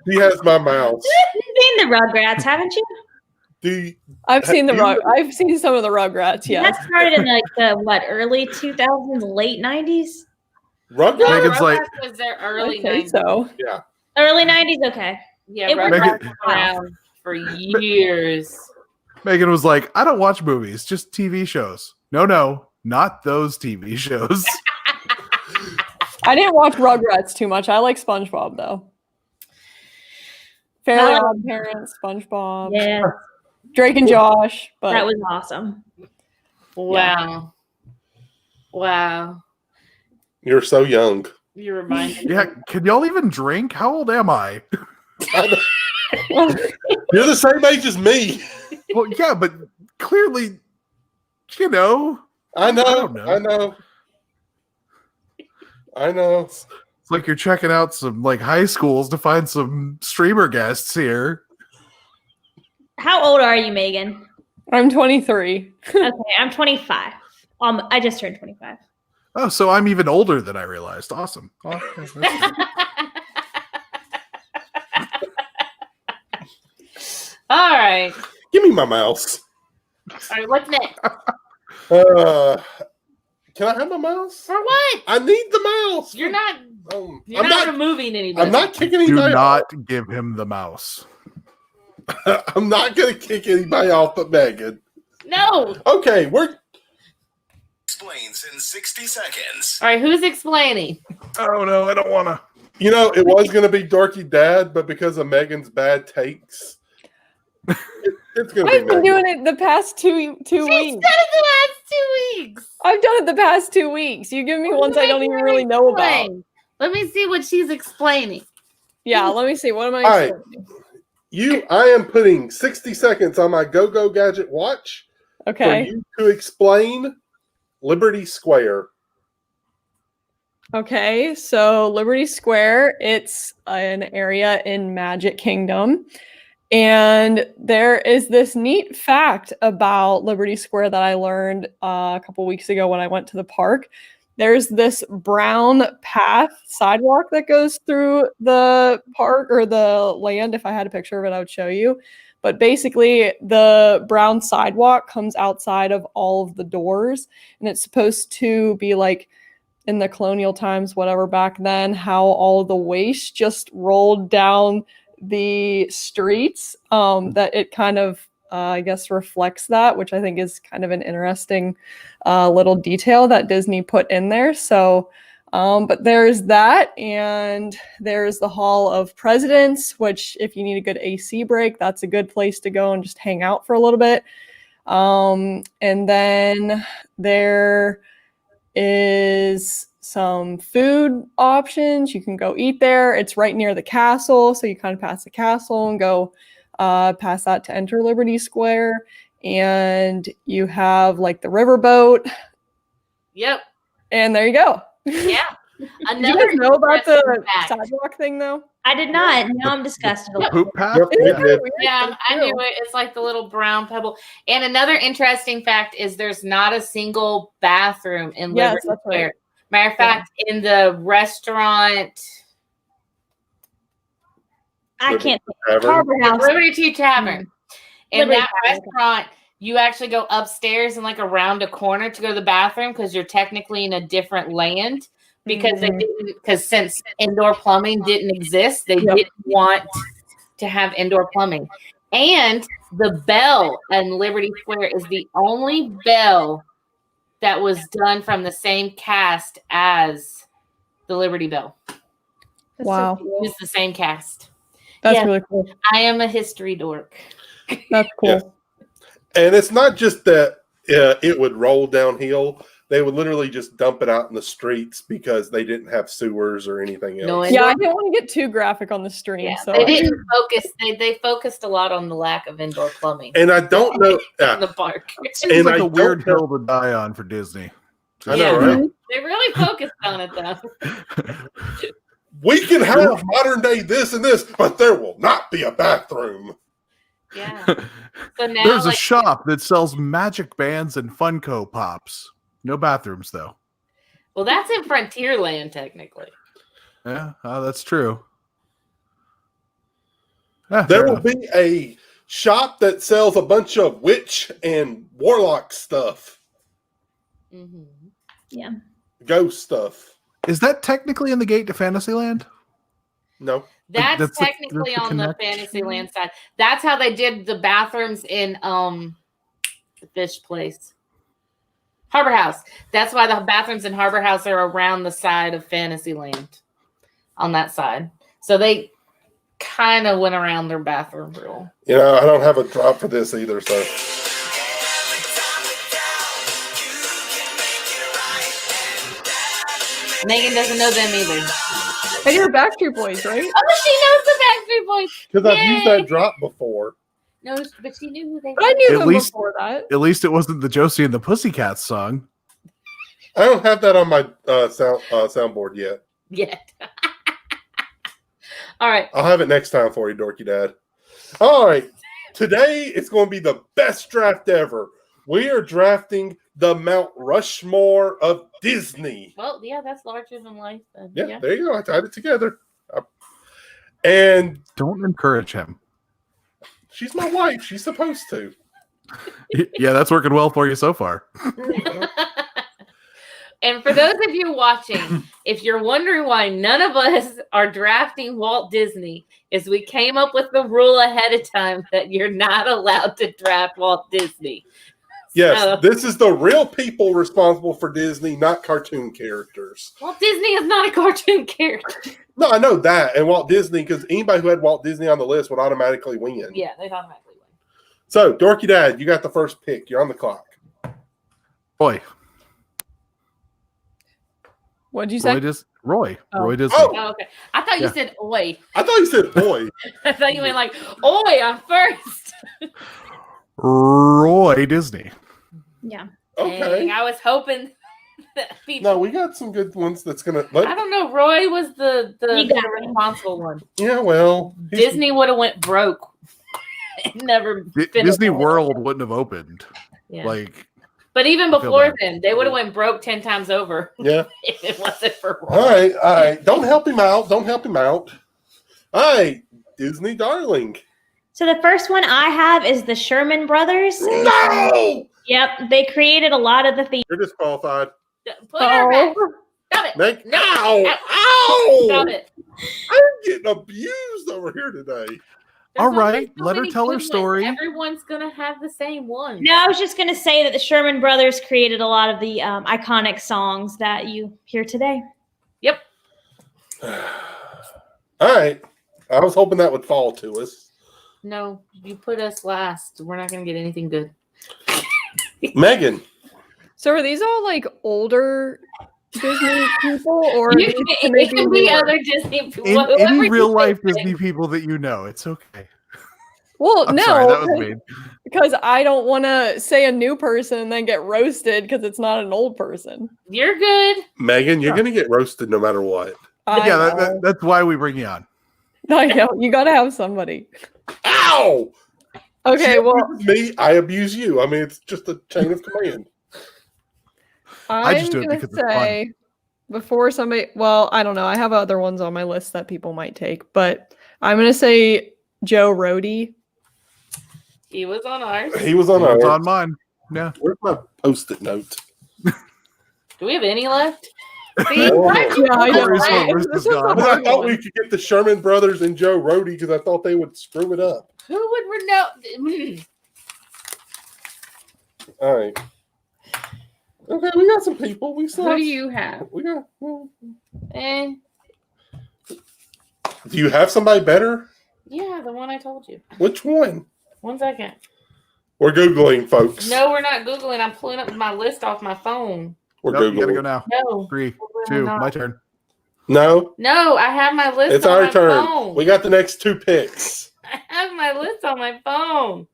He has my mouse. You've seen the Rugrats, haven't you? I've seen some of the Rugrats. Yeah, That started in like the early 2000s, late 90s. Rugrats was their early I think 90s. so. Yeah. Early 90s, okay. Yeah, It was Rugrats was around for years. Megan was like, I don't watch movies, just TV shows. No, not those TV shows. I didn't watch Rugrats too much. I like SpongeBob though. Fairly Odd Parents, SpongeBob. Yeah. Drake and Josh. But That was awesome. Wow. Wow. You're so young. You reminded me. Yeah, can y'all even drink? How old am I? You're the same age as me. Well, yeah, but clearly, you know. I know. It's like you're checking out some like high schools to find some streamer guests here. How old are you, Megan? I'm 23. Okay, I'm 25. I just turned 25. Oh, so I'm even older than I realized. Awesome. Oh, All right. Give me my mouse. All right, what's next? Can I have my mouse? For what? I need the mouse. You're not I'm not removing anybody. I'm not kicking do anybody not off. give him the mouse. I'm not going to kick anybody off but Megan. No. Okay, we're... Explains in 60 seconds. All right, who's explaining? Oh, no, I don't want to. You know, it was going to be Dorky Dad, but because of Megan's bad takes, it's going to be I've been doing it the past two weeks. She said it the last 2 weeks. I've done it the past 2 weeks. You give me ones I don't even really know about. Let me see what she's explaining. Yeah, let me see. What am I All right. explaining? I am putting 60 seconds on my Go-Go Gadget watch Okay. for you to explain Liberty Square. Okay, so Liberty Square, it's an area in Magic Kingdom. And there is this neat fact about Liberty Square that I learned a couple weeks ago when I went to the park. There's this brown sidewalk that goes through the park or the land. If I had a picture of it, I would show you. But basically, the brown sidewalk comes outside of all of the doors. And it's supposed to be like in the colonial times, whatever, back then, how all the waste just rolled down the streets, that it kind of I guess reflects that, which I think is kind of an interesting little detail that Disney put in there. So but there's that, and there's the Hall of Presidents, which if you need a good AC break, that's a good place to go and just hang out for a little bit. And then there is some food options. You can go eat there. It's right near the castle, so you kind of pass the castle and go past that to enter Liberty Square. And you have like the riverboat. Yep. And there you go. Yeah. Did you guys know about the sidewalk thing, though? I did not. Now I'm disgusted. The poop path? Yeah, I knew it. It's like the little brown pebble. And another interesting fact is there's not a single bathroom in Liberty Square. Right. Matter of fact, in the restaurant, I can't think. Harbor House. Liberty Tea Tavern. In that restaurant, you actually go upstairs and like around a corner to go to the bathroom because you're technically in a different land. Because they didn't, because since indoor plumbing didn't exist, they didn't want to have indoor plumbing. And the bell in Liberty Square is the only bell that was done from the same cast as the Liberty Bell. Wow. It's the same cast. That's really cool. I am a history dork. That's cool. Yeah. And it's not just that it would roll downhill. They would literally just dump it out in the streets because they didn't have sewers or anything else. No, yeah, I didn't want to get too graphic on the stream. Yeah, so they didn't focus. They focused a lot on the lack of indoor plumbing. And I don't know in the park. It seems like a weird hill to die on for Disney. I know, right? They really focused on it, though. We can have modern day this and this, but there will not be a bathroom. Yeah. So now there's a shop that sells magic bands and Funko Pops. No bathrooms, though. Well, that's in Frontierland, technically. Yeah, that's true. There will be a shop that sells a bunch of witch and warlock stuff. Mm-hmm. Yeah. Ghost stuff. Is that technically in the gate to Fantasyland? No. That's technically on the Fantasyland side. That's how they did the bathrooms in the fish place. Harbor House. That's why the bathrooms in Harbor House are around the side of Fantasyland. On that side. So they kind of went around their bathroom rule. You know, I don't have a drop for this either, so. Megan doesn't know them either. And you're Backstreet Boys, right? Oh, she knows the Backstreet Boys. Because I've used that drop before. No, but she knew who they were. I knew them before that. At least it wasn't the Josie and the Pussycats song. I don't have that on my soundboard yet. Yet. All right. I'll have it next time for you, Dorky Dad. All right. Today, it's going to be the best draft ever. We are drafting the Mount Rushmore of Disney. Well, yeah, that's larger than life. Then. Yeah, there you go. I tied it together. And don't encourage him. She's my wife. She's supposed to. Yeah, that's working well for you so far. And for those of you watching, if you're wondering why none of us are drafting Walt Disney, is we came up with the rule ahead of time that you're not allowed to draft Walt Disney. Yes, this is the real people responsible for Disney, not cartoon characters. Walt Disney is not a cartoon character. No, I know that. And Walt Disney, because anybody who had Walt Disney on the list would automatically win. Yeah, they'd automatically win. So, Dorky Dad, you got the first pick. You're on the clock. Boy. What did you say? Roy. Roy Disney. Oh, okay. I thought you said oi. I thought you said oi. I thought you meant like, oi, I'm first. Roy Disney. Yeah. Okay. Dang, I was hoping that people... No, we got some good ones that's going to... I don't know. Roy was the responsible one. Yeah, well... Disney would have went broke. Disney World wouldn't have opened. Yeah. But even before then, they would have went broke 10 times over. Yeah. If it wasn't for Roy. All right. Don't help him out. All right. Disney darling. So the first one I have is the Sherman Brothers. No! Yep. They created a lot of the themes. You're disqualified. Put her back. Stop it. No. Ow. Stop it. I'm getting abused over here today. All right, let her tell her story. Everyone's going to have the same one. No, I was just going to say that the Sherman Brothers created a lot of the iconic songs that you hear today. Yep. All right. I was hoping that would fall to us. No, you put us last. We're not going to get anything good. Megan. So are these all like older Disney people, or it can be other Disney people? Any real life Disney people that you know, it's okay. Well, I'm no, sorry, that was mean. because I don't want to say a new person and then get roasted because it's not an old person. You're good. Megan, you're going to get roasted no matter what. That's why we bring you on. I know. You got to have somebody. Ow! Okay, she well. abuses me, I abuse you. I mean, it's just a chain of command. I just do it gonna because it's fun. Before somebody, well, I don't know. I have other ones on my list that people might take, but I'm going to say Joe Rohde. He was on ours. He was on It's ours. on mine. Yeah. Where's my post-it note? Do we have any left? See, Oh. I know. I thought we could get the Sherman Brothers and Joe Rohde because I thought they would screw it up. Who would know? All right. Okay, we got some people. Who do you have? We got. Do you have somebody better? Yeah, the one I told you. Which one? 1 second. We're Googling, folks. No, we're not Googling. I'm pulling up my list off my phone. We're Nope, Googling. you gotta go now. No. 3, 2, my turn. No? No, I have my list It's on our my turn. phone. We got the next 2 picks. I have my list on my phone.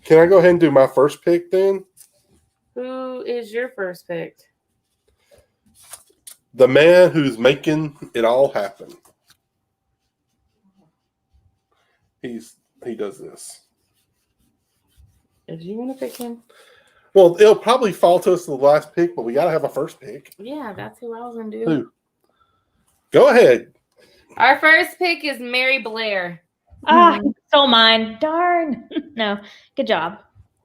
Can I go ahead and do my first pick then? Who is your first pick? The man who's making it all happen. He does this. If you want to pick him. Well, it'll probably fall to us the last pick, but we got to have a first pick. Yeah, that's who I was going to do. Who? Go ahead. Our first pick is Mary Blair. Stole mine. Darn. No, good job.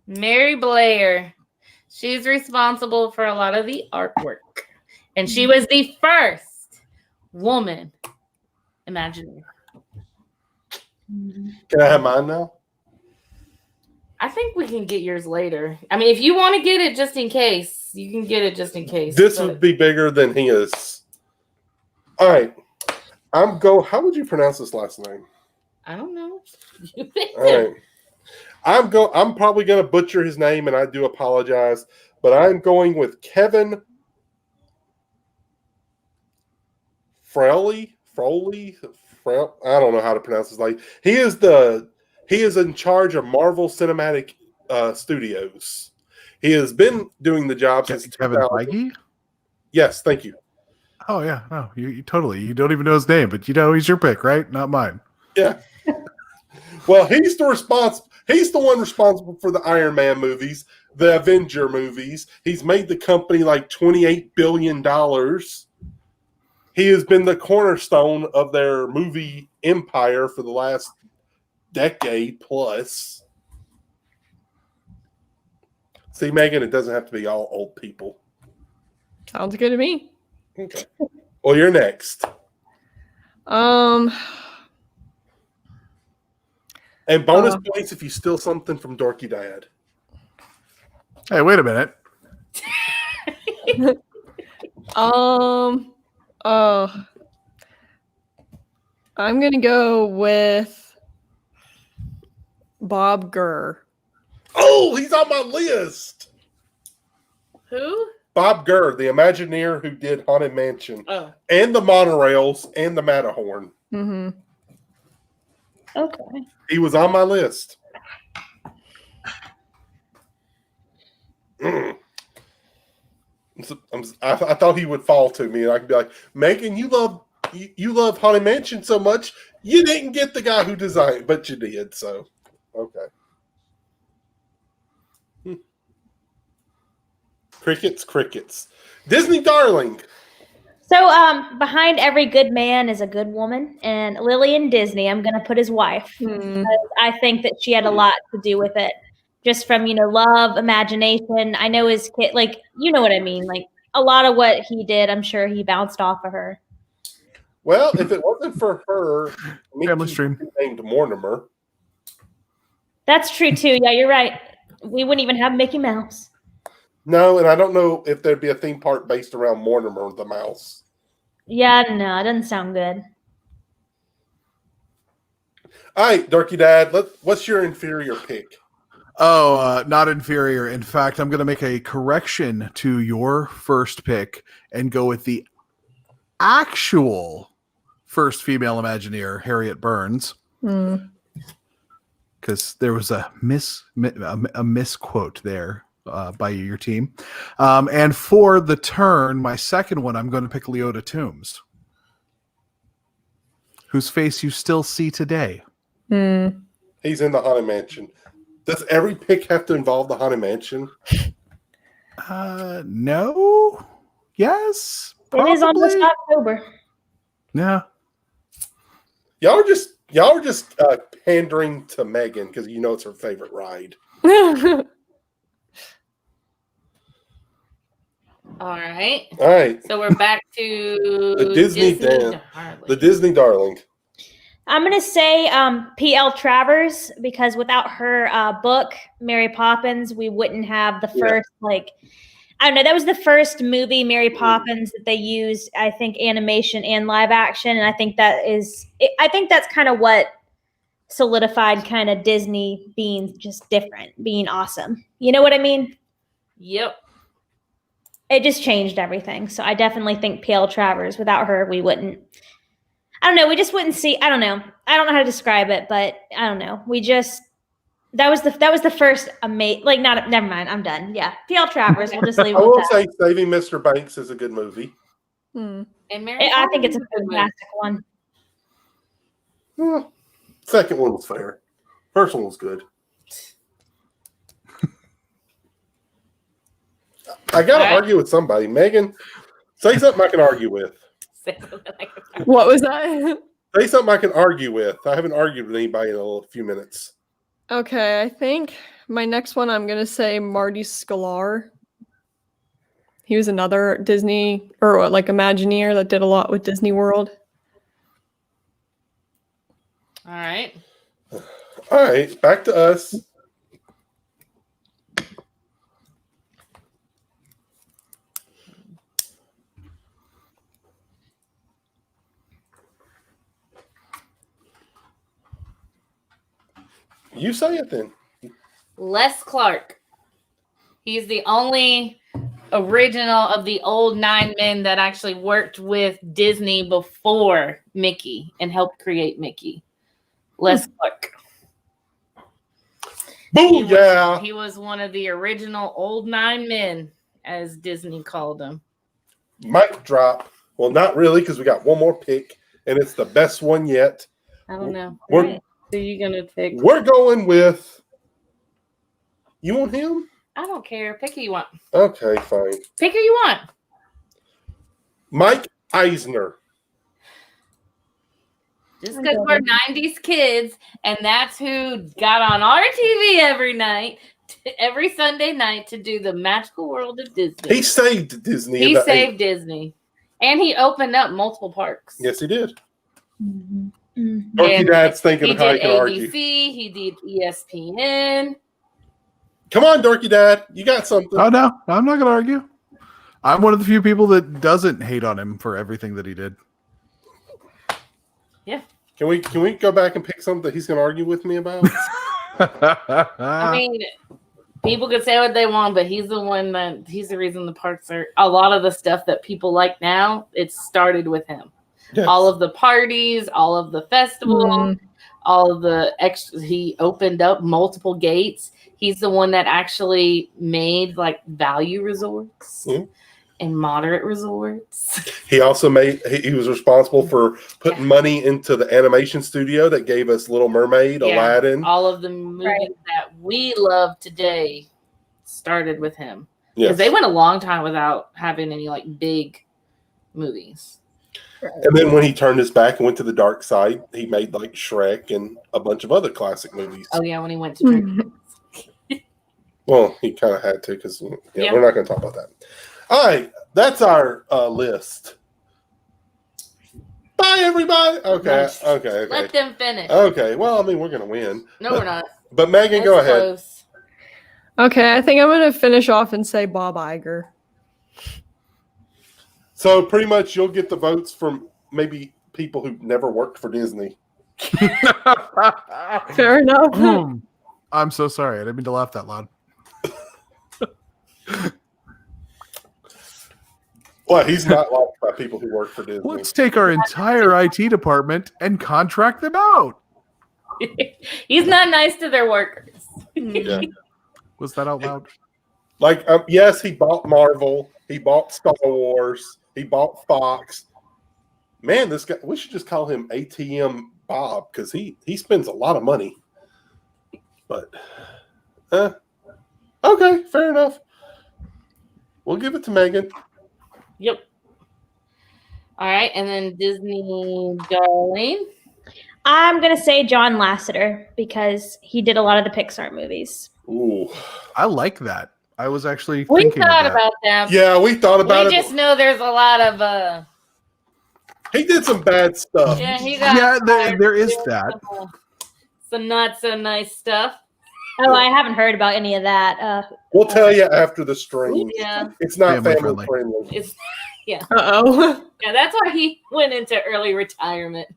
Mary Blair. She's responsible for a lot of the artwork. And she was the first woman Imagineer. Can I have mine now? I think we can get yours later. I mean, if you want to get it just in case, you can get it just in case. This would be bigger than his. All right. How would you pronounce this last name? I don't know. All right. I'm probably going to butcher his name, and I do apologize, but I'm going with Kevin Froley. I don't know how to pronounce his name. He is in charge of Marvel Cinematic Studios. He has been doing the job since Kevin Feige? Yes, thank you. Oh yeah, no, you totally. You don't even know his name, but you know he's your pick, right? Not mine. Yeah. Well, he's the one responsible for the Iron Man movies, the Avenger movies. He's made the company like $28 billion. He has been the cornerstone of their movie empire for the last decade plus. See, Megan, it doesn't have to be all old people. Sounds good to me. Okay. Well, you're next. Um. And bonus points if you steal something from Dorky Dad. Hey, wait a minute. I'm gonna go with Bob Gurr. Oh, he's on my list. Who? Bob Gurr, the Imagineer who did Haunted Mansion, and the monorails and the Matterhorn. Mm-hmm. Okay. He was on my list. I thought he would fall to me, and I could be like, Megan, you love Haunted Mansion so much, you didn't get the guy who designed it, but you did. So, okay. Crickets. Disney darling. So, behind every good man is a good woman, and Lillian Disney, I'm going to put his wife. Because I think that she had a lot to do with it, just from love, imagination. I know his kid, like you know what I mean, like a lot of what he did. I'm sure he bounced off of her. Well, if it wasn't for her, Family stream named Mortimer. That's true too. Yeah, you're right. We wouldn't even have Mickey Mouse. No, and I don't know if there'd be a theme park based around Mortimer the mouse. Yeah, no, it doesn't sound good. All right, Dorky Dad, what's your inferior pick? Oh, not inferior. In fact, I'm going to make a correction to your first pick and go with the actual first female Imagineer, Harriet Burns. because there was a misquote there by your team. And for the turn, my second one, I'm going to pick Leota Toombs, whose face you still see today. He's in the Haunted Mansion. Does every pick have to involve the Haunted Mansion? No. Yes. It is almost October. Yeah. Y'all are just pandering to Megan because you know it's her favorite ride. All right. So we're back to the Disney Darling. I'm going to say P.L. Travers, because without her book, Mary Poppins, we wouldn't have the first, I don't know, that was the first movie, Mary Poppins, that they used, I think, animation and live action. And I think that's kind of what solidified kind of Disney being just different, being awesome. You know what I mean? Yep. It just changed everything. So I definitely think P.L. Travers, without her, we wouldn't. I don't know. We just wouldn't see. I don't know. I don't know how to describe it, but I don't know. We just that was the first amazing. Never mind. I'm done. Yeah, P.L. Travers. We'll just leave it. I will say, Saving Mr. Banks is a good movie. And I think it's a fantastic one. Second one was fair. First one was good. I gotta argue with somebody. Megan, say something I can argue with. What was that? Say something I can argue with. I haven't argued with anybody in a few minutes. Okay, I think my next one I'm going to say Marty Sklar. He was another Disney or Imagineer that did a lot with Disney World. All right. All right, back to us. You say it then. Les Clark. He's the only original of the old 9 men that actually worked with Disney before Mickey and helped create Mickey. Les Clark. Booyah! He was one of the original old 9 men, as Disney called them. Mic drop. Well, not really, because we got one more pick, and it's the best one yet. I don't know. We're, Who are you gonna pick? We're going with. You want him? I don't care. Pick who you want. Okay, fine. Pick who you want. Mike Eisner. Just because we're 90s kids, and that's who got on our TV every Sunday night to do the magical world of Disney. He saved Disney. He saved Disney. And he opened up multiple parks. Yes, he did. Dorky Dad's thinking of how he can argue. He did ESPN. Come on, Dorky Dad. You got something. Oh, no. I'm not going to argue. I'm one of the few people that doesn't hate on him for everything that he did. Yeah. Can we go back and pick something that he's going to argue with me about? I mean, people could say what they want, but he's the reason the parks are a lot of the stuff that people like now. It started with him. Yes. All of the parties, all of the festivals, all of the extra. He opened up multiple gates. He's the one that actually made value resorts. And moderate resorts. He also he was responsible for putting money into the animation studio that gave us Little Mermaid, Aladdin. All of the movies that we love today started with him. Because they went a long time without having any big movies. And then when he turned his back and went to the dark side, he made Shrek and a bunch of other classic movies. Oh yeah, when he went to Drink. Well, he kind of had to because we're not going to talk about that. All right, that's our list. Bye, everybody. Okay. Let them finish. Okay, well, I mean, we're going to win. No, we're not. But Megan, go ahead. Okay, I think I'm going to finish off and say Bob Iger. So pretty much you'll get the votes from maybe people who never worked for Disney. Fair enough. I'm so sorry. I didn't mean to laugh that loud. Well, he's not liked by people who work for Disney. Let's take our entire IT department and contract them out. He's not nice to their workers. Yeah. Was that out loud? Like, yes, he bought Marvel. He bought Star Wars. He bought Fox. Man, this guy, we should just call him ATM Bob because he spends a lot of money. But, okay, fair enough. We'll give it to Megan. Yep. All right, and then Disney Darling. I'm going to say John Lasseter because he did a lot of the Pixar movies. Ooh. I like that. I was actually We thinking thought of that. about that. Yeah, we thought about it. We just know there's a lot of He did some bad stuff. yeah, he got there is that. some not so nice stuff. Oh, I haven't heard about any of that. We'll tell you after the stream. Yeah. It's not Family family friendly. It's yeah. Uh-oh. Yeah, that's why he went into early retirement.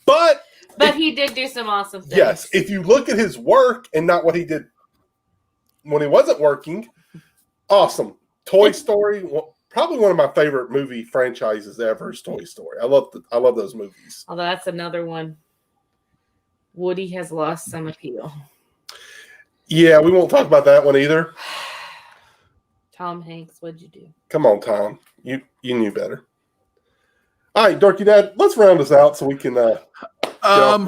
But he did do some awesome things. yes, if you look at his work and not what he did when he wasn't working, awesome. Toy Story, probably one of my favorite movie franchises ever is Toy Story. I love those movies. Although that's another one. Woody has lost some appeal. Yeah, we won't talk about that one either. Tom Hanks, what'd you do? Come on, Tom. You knew better. All right, Dorky Dad, let's round us out so we can I'm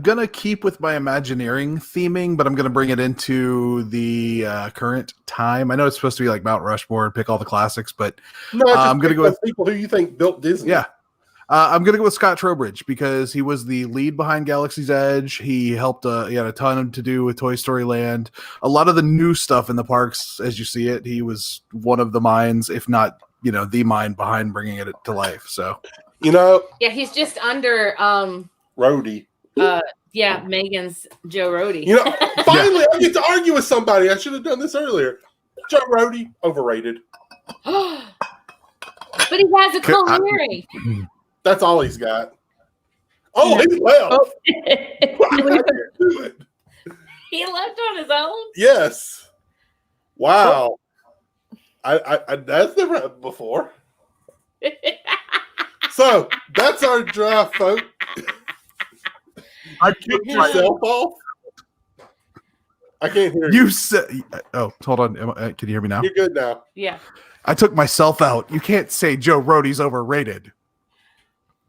gonna keep with my Imagineering theming, but I'm gonna bring it into the current time. I know it's supposed to be like Mount Rushmore and pick all the classics, but I'm gonna go with people who you think built Disney. Yeah, I'm gonna go with Scott Trowbridge because he was the lead behind Galaxy's Edge. He helped. He had a ton to do with Toy Story Land. A lot of the new stuff in the parks, as you see it, he was one of the minds, if not, the mind behind bringing it to life. So, yeah, he's just under Rhodey. Yeah, Megan's Joe Rhodey. Finally, I get to argue with somebody. I should have done this earlier. Joe Rhodey, overrated. But he has a cool hearing. That's all he's got. Oh, he left. He left on his own? Yes. Wow. I that's never happened before. So that's our draft, folks. I kicked myself off. I can't hear you. Oh, hold on. Can you hear me now? You're good now. Yeah. I took myself out. You can't say Joe Rhodey's overrated.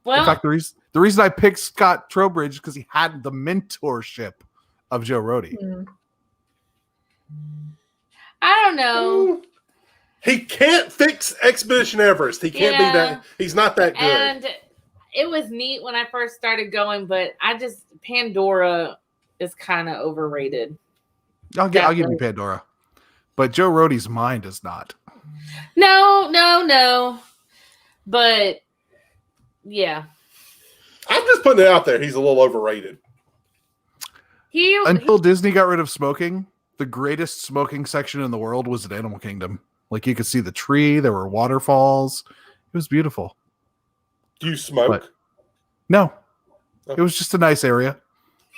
Well, in fact, the reason I picked Scott Trowbridge because he had the mentorship of Joe Rhodey. I don't know. He can't fix Expedition Everest. He can't be that. He's not that good. And it was neat when I first started going, but Pandora is kind of overrated. I'll give you Pandora, but Joe Rhodey's mind is not. No. But yeah, I'm just putting it out there. He's a little overrated. Until Disney got rid of smoking, the greatest smoking section in the world was at Animal Kingdom. Like you could see the tree, there were waterfalls. It was beautiful. Do you smoke? No. It was just a nice area.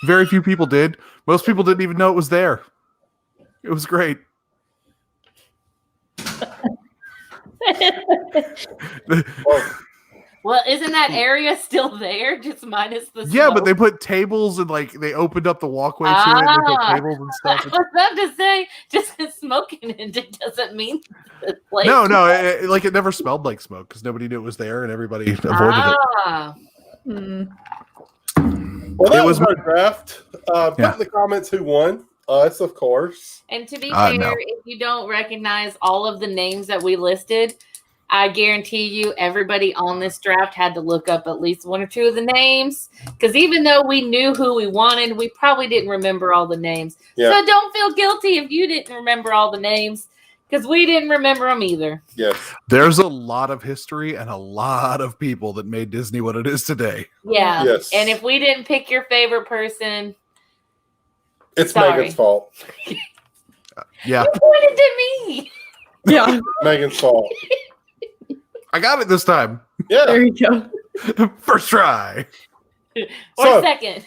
Very few people did. Most people didn't even know it was there. It was great. Well, isn't that area still there? Just minus the smoke? Yeah, but they put tables and they opened up the walkway to it. And they put tables and stuff. I was about to say, just smoking it doesn't mean the place. No, it never smelled like smoke because nobody knew it was there and everybody avoided it. Well, that was our draft. Put in the comments who won. Us, of course. And to be fair, if you don't recognize all of the names that we listed, I guarantee you everybody on this draft had to look up at least one or two of the names. Because even though we knew who we wanted, we probably didn't remember all the names. Yeah. So don't feel guilty if you didn't remember all the names. Because we didn't remember them either. Yes. There's a lot of history and a lot of people that made Disney what it is today. Yeah. Yes. And if we didn't pick your favorite person, it's Megan's fault. Yeah. You pointed to me. Yeah. Megan's fault. I got it this time. Yeah. There you go. First try. Or second.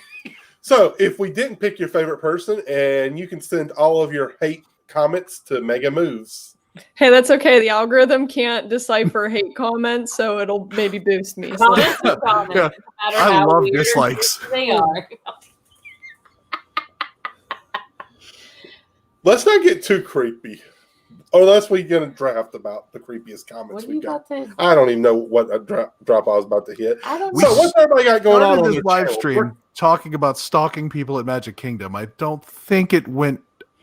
So if we didn't pick your favorite person, and you can send all of your hate comments to Mega Moves. Hey, that's okay. The algorithm can't decipher hate comments, so it'll maybe boost me. So. Comments are comments, Yeah. no matter I how love weird dislikes. they are. Let's not get too creepy. Or unless we get a draft about the creepiest comments What are we you got. about to? I don't even know what a drop I was about to hit. I don't So know. what's everybody got going on Started on this their live channel? stream talking about stalking people at Magic Kingdom. I don't think it went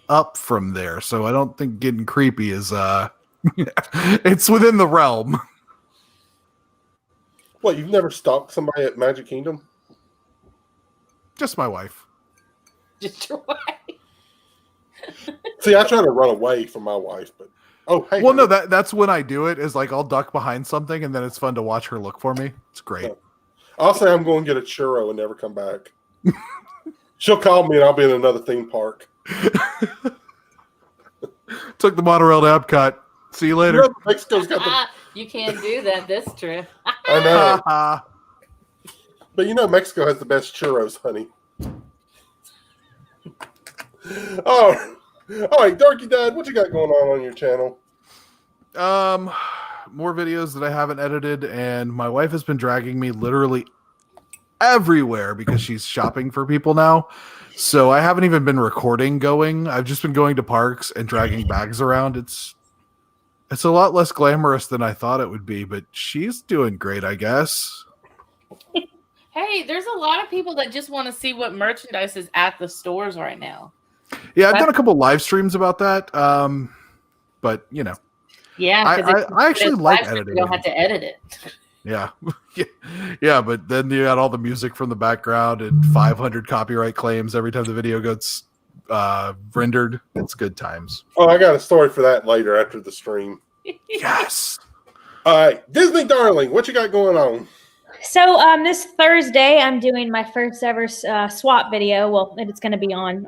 up from there, so I don't think getting creepy is it's within the realm. What, you've never stalked somebody at Magic Kingdom? Just my wife. Just your wife. See, I try to run away from my wife, but hey. Well, no, that's when I do it. Is like I'll duck behind something, and then it's fun to watch her look for me. It's great. No. I'll say I'm going to get a churro and never come back. She'll call me, and I'll be in another theme park. Took the monorail to Epcot. See you later. You know, Mexico's got the. You can't do that this trip. I know, but you know Mexico has the best churros, honey. Oh, all right, Darky Dad, what you got going on your channel? More videos that I haven't edited, and my wife has been dragging me literally everywhere because she's shopping for people now. So I haven't even been recording going. I've just been going to parks and dragging bags around. It's a lot less glamorous than I thought it would be, but she's doing great, I guess. Hey, there's a lot of people that just want to see what merchandise is at the stores right now. Yeah, I've done a couple live streams about that. But you know, Yeah, I actually like editing. You don't have to edit it. Yeah. Yeah, but then you got all the music from the background and 500 copyright claims every time the video gets rendered. It's good times. Oh, I got a story for that later after the stream. Yes. All right, Disney Darling, what you got going on? So this Thursday, I'm doing my first ever swap video. Well, it's going to be on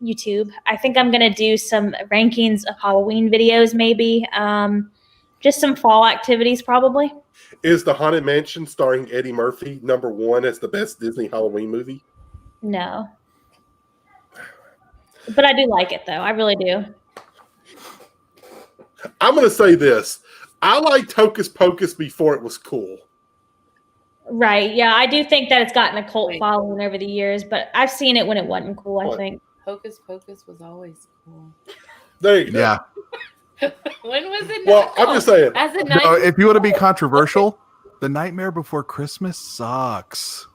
YouTube. I think I'm going to do some rankings of Halloween videos, maybe. Just some fall activities, probably. Is The Haunted Mansion starring Eddie Murphy #1 as the best Disney Halloween movie? No. But I do like it, though. I really do. I'm going to say this. I liked Hocus Pocus before it was cool. Right. Yeah, I do think that it's gotten a cult following over the years, but I've seen it when it wasn't cool, I think. Hocus Pocus was always cool. There you go. Yeah. When was it? Well, I'm just saying. As a No, if you want to be controversial, The Nightmare Before Christmas sucks.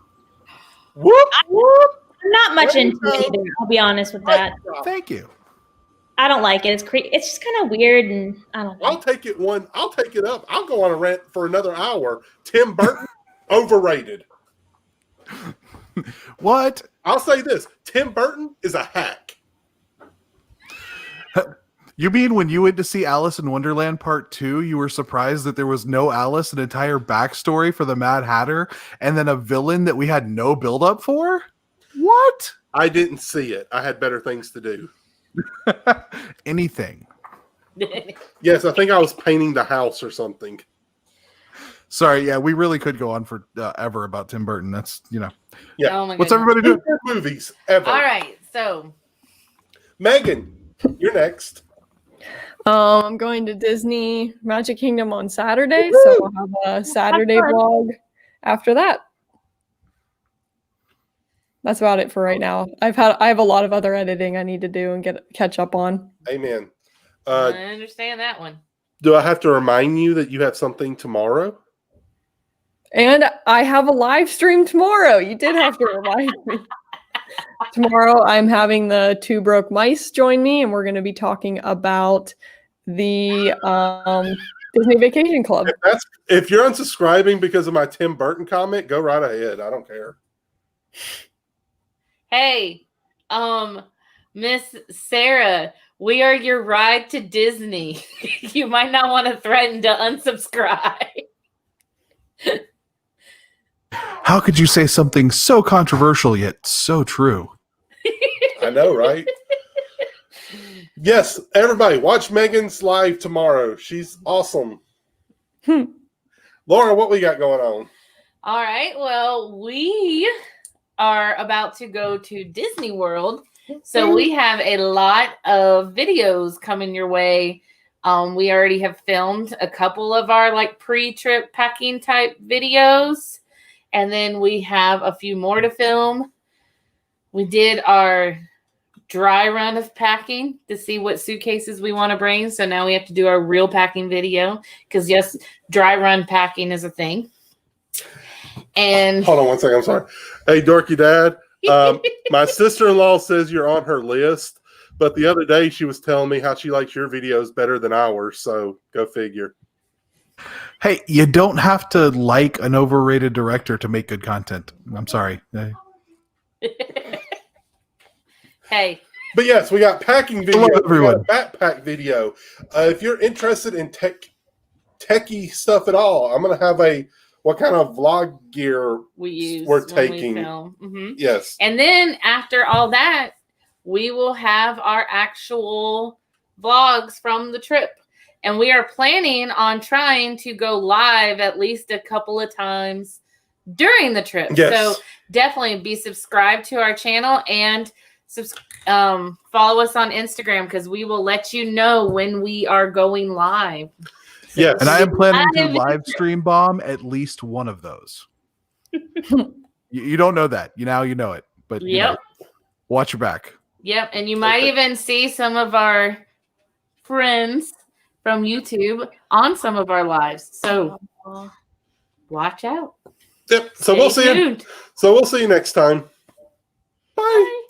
Whoop, whoop. I'm not much into it either, I'll be honest with that. Thank you. I don't like it. It's just kind of weird, and I don't know. I'll take it up. I'll go on a rant for another hour. Tim Burton, overrated. What? I'll say this. Tim Burton is a hack. You mean when you went to see Alice in Wonderland Part 2, you were surprised that there was no Alice, an entire backstory for the Mad Hatter, and then a villain that we had no build-up for? What? I didn't see it. I had better things to do. Anything. Yes, I think I was painting the house or something. Sorry, yeah, we really could go on for ever about Tim Burton. That's, Yeah. Oh my What's goodness. everybody doing? Favorite movies ever. All right, so Megan, you're next. I'm going to Disney Magic Kingdom on Saturday, so I'll have a Saturday vlog after that. That's about it for right now. I have a lot of other editing I need to do and catch up on. Amen. I understand that one. Do I have to remind you that you have something tomorrow? And I have a live stream tomorrow. You did have to remind me. Tomorrow, I'm having the Two Broke Mice join me, and we're going to be talking about the Disney Vacation Club. If you're unsubscribing because of my Tim Burton comment, go right ahead. I don't care. Hey, Miss Sarah, we are your ride to Disney. You might not want to threaten to unsubscribe. How could you say something so controversial yet so true? I know, right? Yes, everybody, watch Megan's live tomorrow. She's awesome. Laura, what we got going on? All right. Well, we are about to go to Disney World. So we have a lot of videos coming your way We already have filmed a couple of our like pre-trip packing type videos, and then we have a few more to film. We did our dry run of packing to see what suitcases we want to bring. So now we have to do our real packing video because yes, dry run packing is a thing. And hold on one second. I'm sorry. Hey, Dorky Dad. My sister-in-law says you're on her list, but the other day she was telling me how she likes your videos better than ours. So go figure. Hey, you don't have to like an overrated director to make good content. I'm sorry. Hey. But yes, we got packing video. We got a backpack video. If you're interested in techie stuff at all, I'm going to have what kind of vlog gear we're taking. Yes. And then after all that, we will have our actual vlogs from the trip. And we are planning on trying to go live at least a couple of times during the trip. Yes. So definitely be subscribed to our channel and follow us on Instagram because we will let you know when we are going live. Yes. And I am planning to live stream bomb at least one of those. You don't know that. Now you know it. But watch your back. Yep. And you might even see some of our friends from YouTube on some of our lives. So watch out. Yep. So we'll see you. So we'll see you next time. Bye.